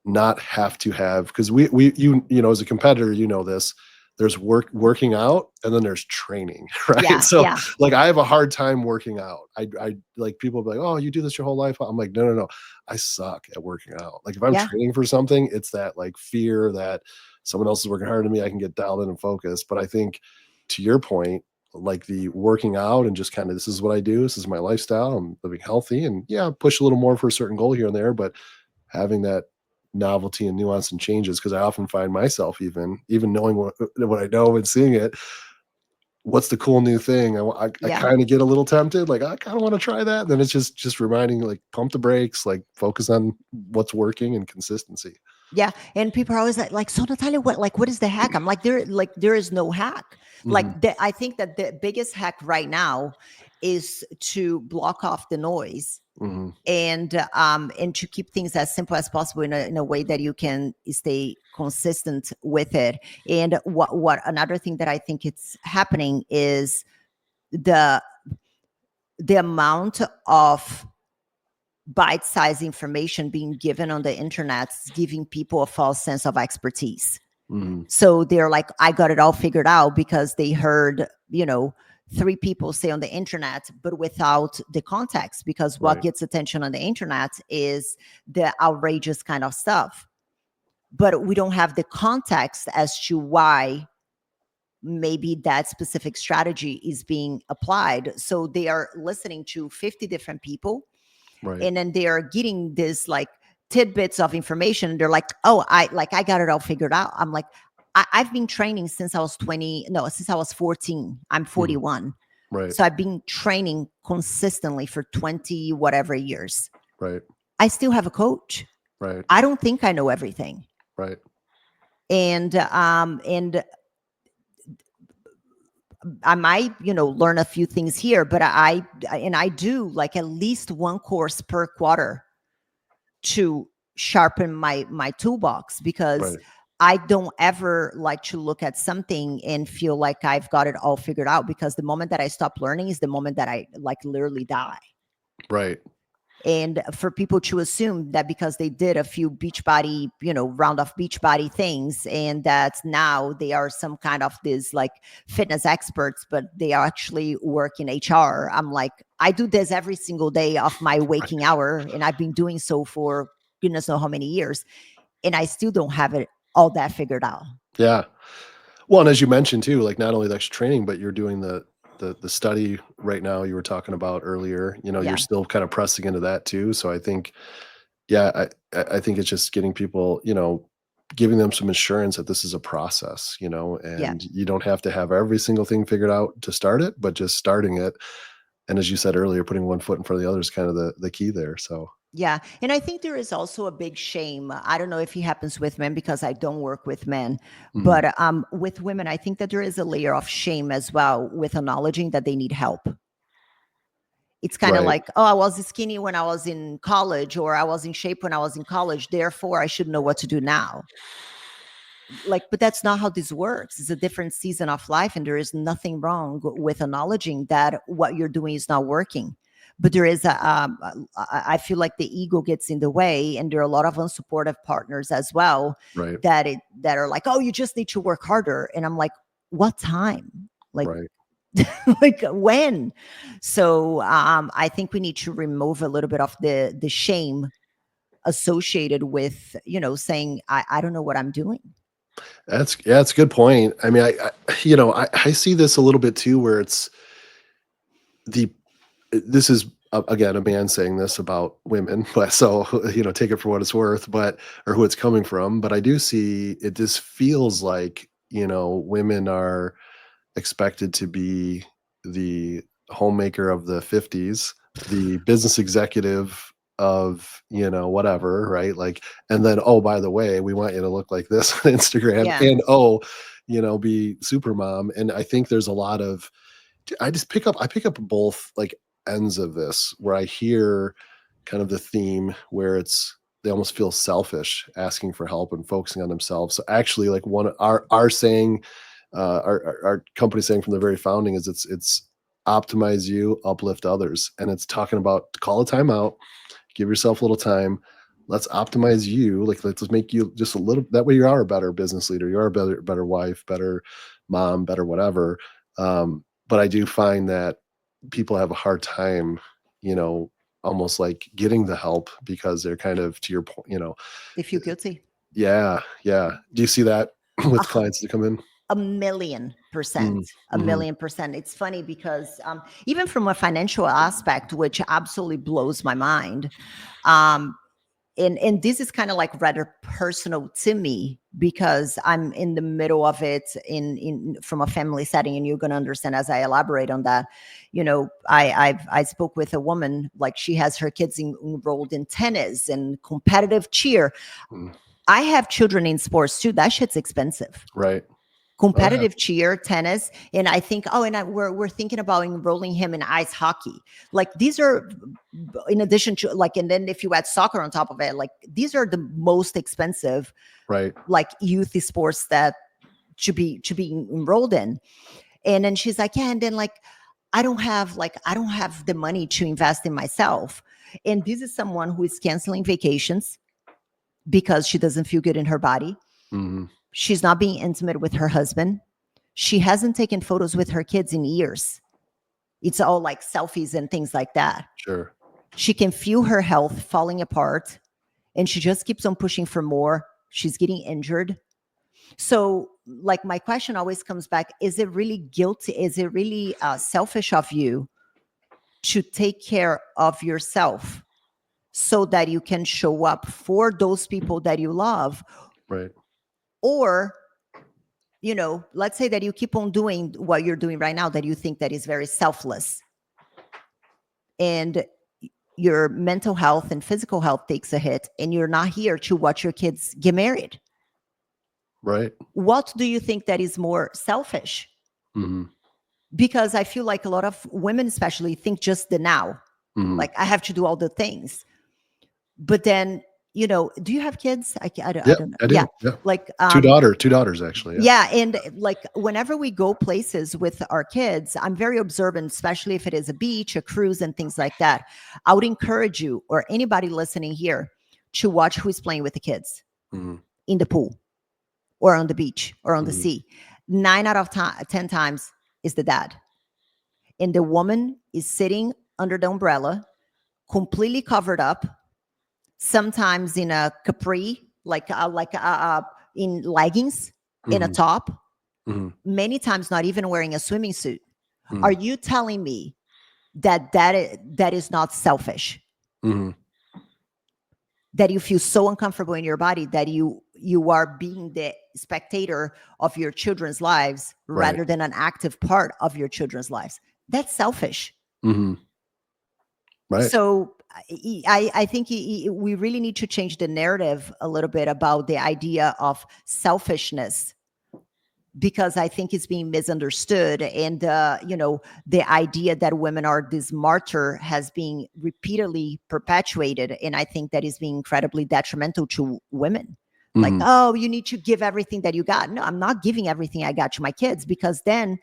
not have to have, because as a competitor, this. There's working out, and then there's training, right? Yeah, so yeah. like, I have a hard time working out. I like, people be like, oh, you do this your whole life. I'm like, no. I suck at working out. Like, if I'm training for something, it's that like fear that someone else is working harder than me. I can get dialed in and focused. But I think, to your point, like the working out and just kind of, this is what I do. This is my lifestyle. I'm living healthy, and push a little more for a certain goal here and there, but having that novelty and nuance and changes, because I often find myself even knowing what I know and seeing it, what's the cool new thing, I kind of get a little tempted, like, I kind of want to try that. And then it's just reminding, like, pump the brakes, like, focus on what's working and consistency. Yeah. And people are always like, so Natalia, what is the hack? I'm like, there is no hack. Like, I think that the biggest hack right now is to block off the noise, and to keep things as simple as possible in a way that you can stay consistent with it. And what another thing that I think it's happening is the amount of bite-sized information being given on the internet is giving people a false sense of expertise. So they're like, I got it all figured out because they heard, 3 people say on the internet, but without the context, because what gets attention on the internet is the outrageous kind of stuff. But we don't have the context as to why maybe that specific strategy is being applied. So they are listening to 50 different people, and then they are getting this like tidbits of information. They're like, oh, I got it all figured out. I'm like, I've been training since I was 14. I'm 41. So I've been training consistently for 20 whatever years. I still have a coach. I don't think I know everything. And I might, learn a few things here, but I do like at least one course per quarter to sharpen my toolbox, because I don't ever like to look at something and feel like I've got it all figured out, because the moment that I stop learning is the moment that I like literally die. And for people to assume that because they did a few Beachbody, round of Beachbody things, and that now they are some kind of this like fitness experts, but they are actually work in HR. I'm like, I do this every single day of my waking hour, and I've been doing so for goodness know how many years, and I still don't have it all that figured out. Yeah. Well, and as you mentioned too, like not only the extra training, but you're doing the study right now you were talking about earlier, you're Yeah. still kind of pressing into that too. So I think, yeah, I think it's just getting people, giving them some assurance that this is a process, Yeah. and you don't have to have every single thing figured out to start it, but just starting it. And as you said earlier, putting one foot in front of the other is kind of the key there. So Yeah. And I think there is also a big shame. I don't know if it happens with men because I don't work with men, mhm, but with women, I think that there is a layer of shame as well with acknowledging that they need help. It's kind of right, like, oh, I was skinny when I was in college, or I was in shape when I was in college. Therefore, I should know what to do now. Like, but that's not how this works. It's a different season of life, and there is nothing wrong with acknowledging that what you're doing is not working. But there is I feel like the ego gets in the way, and there are a lot of unsupportive partners as well right, that are like, oh, you just need to work harder, and I'm like, what time? Like, right. like when? So I think we need to remove a little bit of the shame associated with saying I don't know what I'm doing. That's a good point. I mean, I see this a little bit too, where it's the this is again a man saying this about women, but so take it for what it's worth, but or who it's coming from. But I do see it. Just feels like women are expected to be the homemaker of the 50s, the business executive of whatever, right? Like, and then, oh, by the way, we want you to look like this on Instagram, Yeah. and oh, be super mom. And I think there's a lot of I pick up both like ends of this, where I hear kind of the theme where it's they almost feel selfish asking for help and focusing on themselves. So actually, like one our saying, our company saying from the very founding is it's optimize you, uplift others, and it's talking about call a timeout, give yourself a little time. Let's optimize you. Like let's make you just a little. That way, you are a better business leader. You are a better wife, better mom, better whatever. But I do find that people have a hard time, almost like getting the help because they're kind of to your point, They feel guilty. yeah, yeah. Do you see that with Uh, clients that come in? a million percent. Mm, A mhm, million percent. It's funny because even from a financial aspect, which absolutely blows my mind, um, and this is kind of like rather personal to me because I'm in the middle of it in from a family setting, and you're going to understand as I elaborate on that. I spoke with a woman, like she has her kids enrolled in tennis and competitive cheer. mm, I have children in sports too. That shit's expensive. right. Oh, yeah. Competitive cheer, tennis, and I think, oh, and we're thinking about enrolling him in ice hockey. Like these are, in addition to like, and then if you add soccer on top of it, like these are the most expensive, Right. like youth sports that should be enrolled in. And then she's like, yeah, and then like I don't have the money to invest in myself. And this is someone who is canceling vacations because she doesn't feel good in her body. Mhm, She's not being intimate with her husband. She hasn't taken photos with her kids in years. It's all like selfies and things like that. sure. She can feel her health falling apart, and she just keeps on pushing for more. She's getting injured. So, like, my question always comes back: is it really guilty? Is it really selfish of you to take care of yourself so that you can show up for those people that you love? Right. Or let's say that you keep on doing what you're doing right now that you think that is very selfless, and your mental health and physical health takes a hit, and you're not here to watch your kids get married. Right. What do you think that is more selfish? Mhm, Because I feel like a lot of women especially think just the now, mhm, like I have to do all the things, but then do you have kids? I Yeah, don't know. I Yeah. do. Yeah. Like, Two daughters actually. Yeah. yeah. And like whenever we go places with our kids, I'm very observant, especially if it is a beach, a cruise, and things like that. I would encourage you or anybody listening here to watch who's playing with the kids Mhm. in the pool or on the beach or on the Mhm. sea. 10 times is the dad. And the woman is sitting under the umbrella, completely covered up, sometimes in a capri, in leggings, in a Mhm. top, Mhm. many times not even wearing a swimming suit. Are Mhm. you telling me that is not selfish? Mhm. That you feel so uncomfortable in your body that you are being the spectator of your children's lives Right. rather than an active part of your children's lives? That's selfish. Mhm. Right. So I think we really need to change the narrative a little bit about the idea of selfishness, because I think it's being misunderstood. And, the idea that women are this martyr has been repeatedly perpetuated. And I think that is being incredibly detrimental to women. Like, Mhm. oh, you need to give everything that you got. No, I'm not giving everything I got to my kids, because then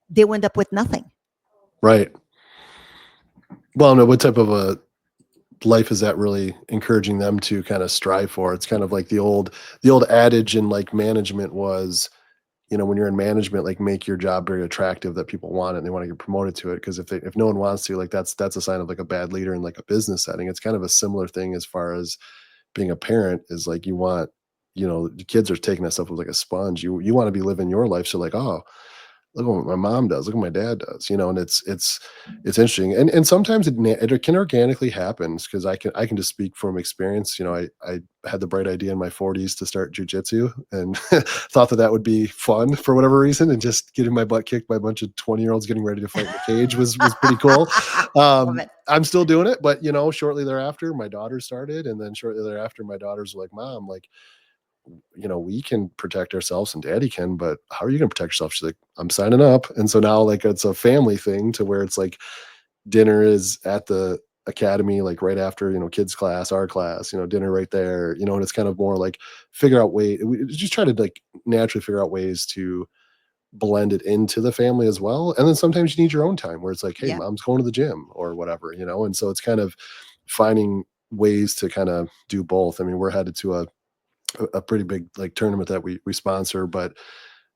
they will end up with nothing. Right. Well, no, what type of a life is that really encouraging them to kind of strive for? It's kind of like the old adage in like management was, when you're in management, like make your job very attractive that people want it and they want to get promoted to it. Because if no one wants to, like that's a sign of like a bad leader in like a business setting. It's kind of a similar thing as far as being a parent is like you want, the kids are taking that stuff with like a sponge. You want to be living your life. So like, oh, look at what my mom does, look what my dad does, and it's interesting. And sometimes it can organically happen because I can just speak from experience. I had the bright idea in my 40s to start jujitsu and thought that would be fun for whatever reason, and just getting my butt kicked by a bunch of 20-year-olds getting ready to fight in the cage was pretty cool. Love it. I'm still doing it, but shortly thereafter my daughter started, and then shortly thereafter my daughters were like, mom, like, we can protect ourselves and daddy can, but how are you going to protect yourself? She's like, I'm signing up. And so now like it's a family thing to where it's like dinner is at the academy, like right after, kids class, our class, dinner right there, and it's kind of more like figure out we just try to like naturally figure out ways to blend it into the family as well. And then sometimes you need your own time where it's like, hey, Yeah. mom's going to the gym or whatever, and so it's kind of finding ways to kind of do both. I mean, we're headed to a pretty big like tournament that we sponsor, but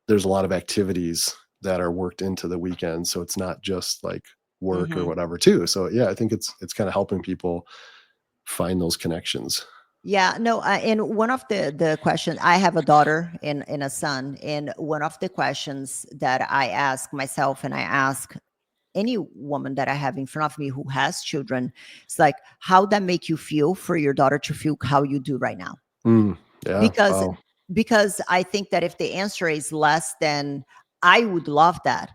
there's a lot of activities that are worked into the weekend, so it's not just like work or Hmm. whatever too. So yeah, I think it's kind of helping people find those connections. Yeah, no, and one of the questions, I have a daughter and a son, and one of the questions that I ask myself and I ask any woman that I have in front of me who has children, it's like, how that make you feel for your daughter to feel how you do right now? Mm, yeah. Because Wow. because I think that if the answer is less than I would love that,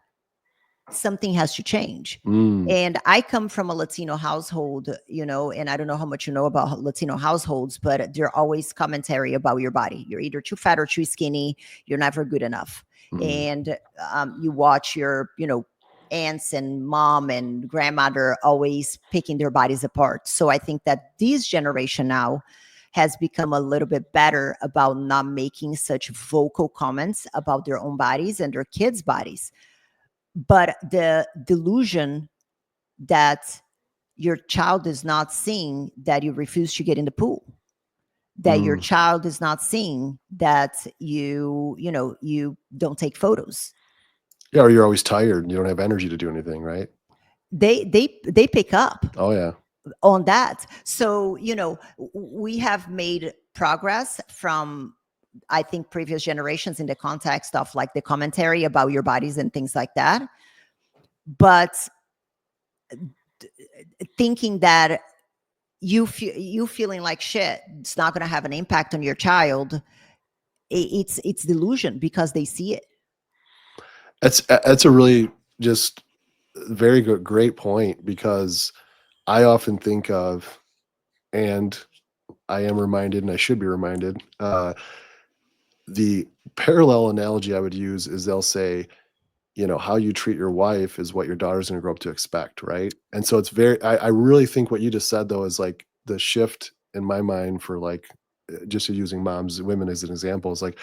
something has to change. Mm, And I come from a Latino household, and I don't know how much you know about Latino households, but they're always commentary about your body. You're either too fat or too skinny. You're never good enough. mm, And you watch your, aunts and mom and grandmother always picking their bodies apart. So I think that this generation now has become a little bit better about not making such vocal comments about their own bodies and their kids' bodies. But the delusion that your child is not seeing that you refuse to get in the pool, that your mm. child is not seeing that you don't take photos. Yeah, or you're always tired and you don't have energy to do anything, right? They pick up Oh yeah. on that. So we have made progress from, I think, previous generations in the context of like the commentary about your bodies and things like that. But thinking that you feeling like shit, it's not going to have an impact on your child. It's delusion because they see it. That's a really just very good, great point, because I often think of, and I am reminded, and I should be reminded, the parallel analogy I would use is they'll say, how you treat your wife is what your daughter's going to grow up to expect, right? And so it's I really think what you just said though is like the shift in my mind for like just using women as an example, is like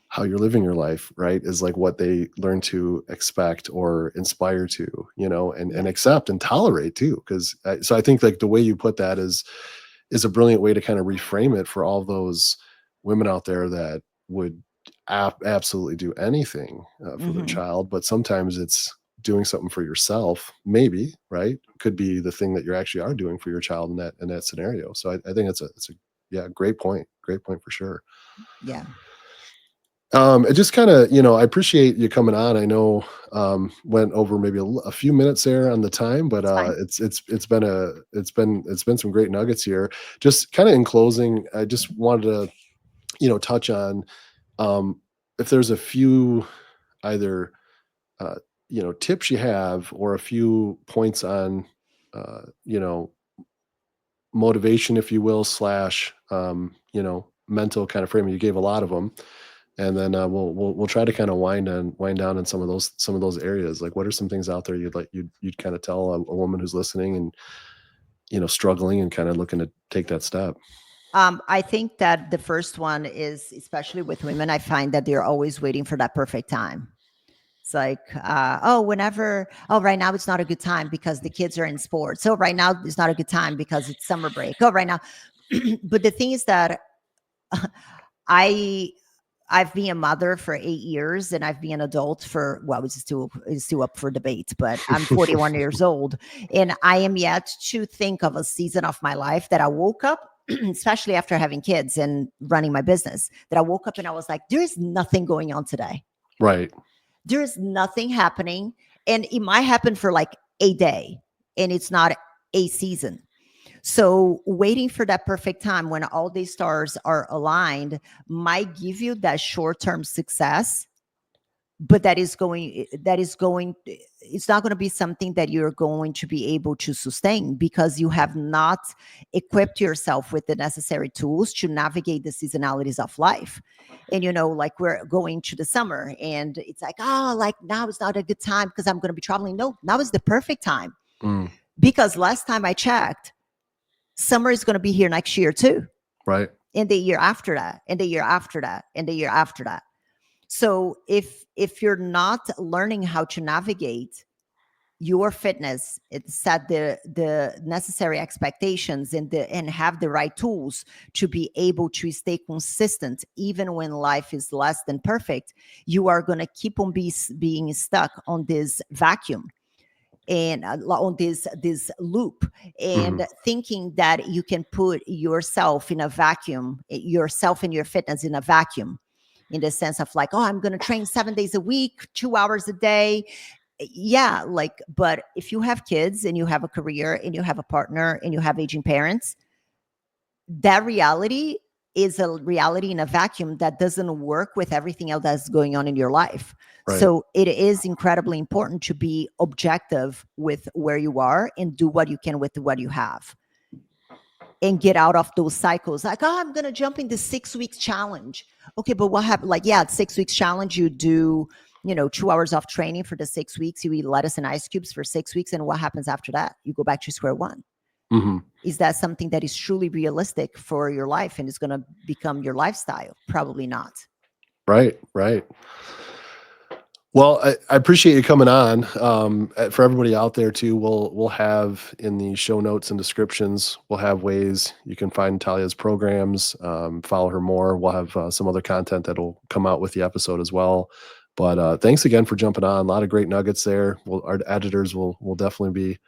how you're living your life, right, is like what they learn to expect or inspire to, and accept and tolerate too. Because so I think like the way you put that is a brilliant way to kind of reframe it for all those women out there that would absolutely do anything for their child, but sometimes it's doing something for yourself, maybe, right? Could be the thing that you actually are doing for your child in that scenario. So I think it's a great point for sure. Yeah. It just kind of, I appreciate you coming on. I know went over maybe a few minutes there on the time, but it's been some great nuggets here. Just kind of in closing, I just wanted to, touch on if there's a few either tips you have or a few points on motivation, if you will, / mental kind of framing. You gave a lot of them. And then we'll try to kind of wind down in some of those areas. Like, what are some things out there you'd kind of tell a woman who's listening and struggling and kind of looking to take that step? I think that the first one is, especially with women, I find that they're always waiting for that perfect time. It's like, right now it's not a good time because the kids are in sports. So right now it's not a good time because it's summer break. Oh, right now. But the thing is that I've been a mother for 8 years and I've been an adult for, it's still up for debate, but I'm 41 years old. And I am yet to think of a season of my life that I woke up, especially after having kids and running my business, that I woke up and I was like, there is nothing going on today. Right. There is nothing happening. And it might happen for like a day and it's not a season. So waiting for that perfect time when all these stars are aligned might give you that short-term success, but it's not going to be something that you're going to be able to sustain because you have not equipped yourself with the necessary tools to navigate the seasonalities of life. And, like we're going to the summer and it's like, now is not a good time because I'm going to be traveling. No, now is the perfect time. Because last time I checked, summer is going to be here next year too. Right. And the year after that, and the year after that, and the year after that. So if you're not learning how to navigate your fitness, set the necessary expectations and have the right tools to be able to stay consistent, even when life is less than perfect, you are going to keep on being stuck on this vacuum and on this loop and thinking that you can put yourself in a vacuum, yourself and your fitness in a vacuum, in the sense of like, I'm going to train 7 days a week, 2 hours a day. Yeah. But if you have kids and you have a career and you have a partner and you have aging parents, that reality is a reality in a vacuum that doesn't work with everything else that's going on in your life. Right. So it is incredibly important to be objective with where you are and do what you can with what you have and get out of those cycles. Like, I'm going to jump in the 6 weeks challenge. Okay. But what happened? 6 weeks challenge, you do, 2 hours of training for the 6 weeks, you eat lettuce and ice cubes for 6 weeks. And what happens after that? You go back to square one. Is that something that is truly realistic for your life and is going to become your lifestyle? Probably not. Right. Well, I appreciate you coming on. For everybody out there too, we'll have in the show notes and descriptions, we'll have ways you can find Natalia's programs, follow her more. We'll have some other content that'll come out with the episode as well. But thanks again for jumping on. A lot of great nuggets there. Our editors will definitely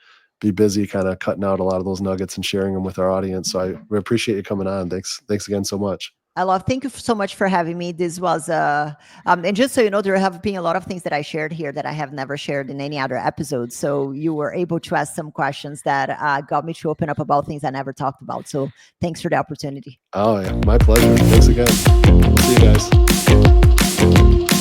be busy kind of cutting out a lot of those nuggets and sharing them with our audience. So we appreciate you coming on. Thanks again so much. Thank you so much for having me. This was and just so you know, there have been a lot of things that I shared here that I have never shared in any other episode. So you were able to ask some questions that got me to open up about things I never talked about. So thanks for the opportunity. Oh yeah, my pleasure. Thanks again. We'll see you guys.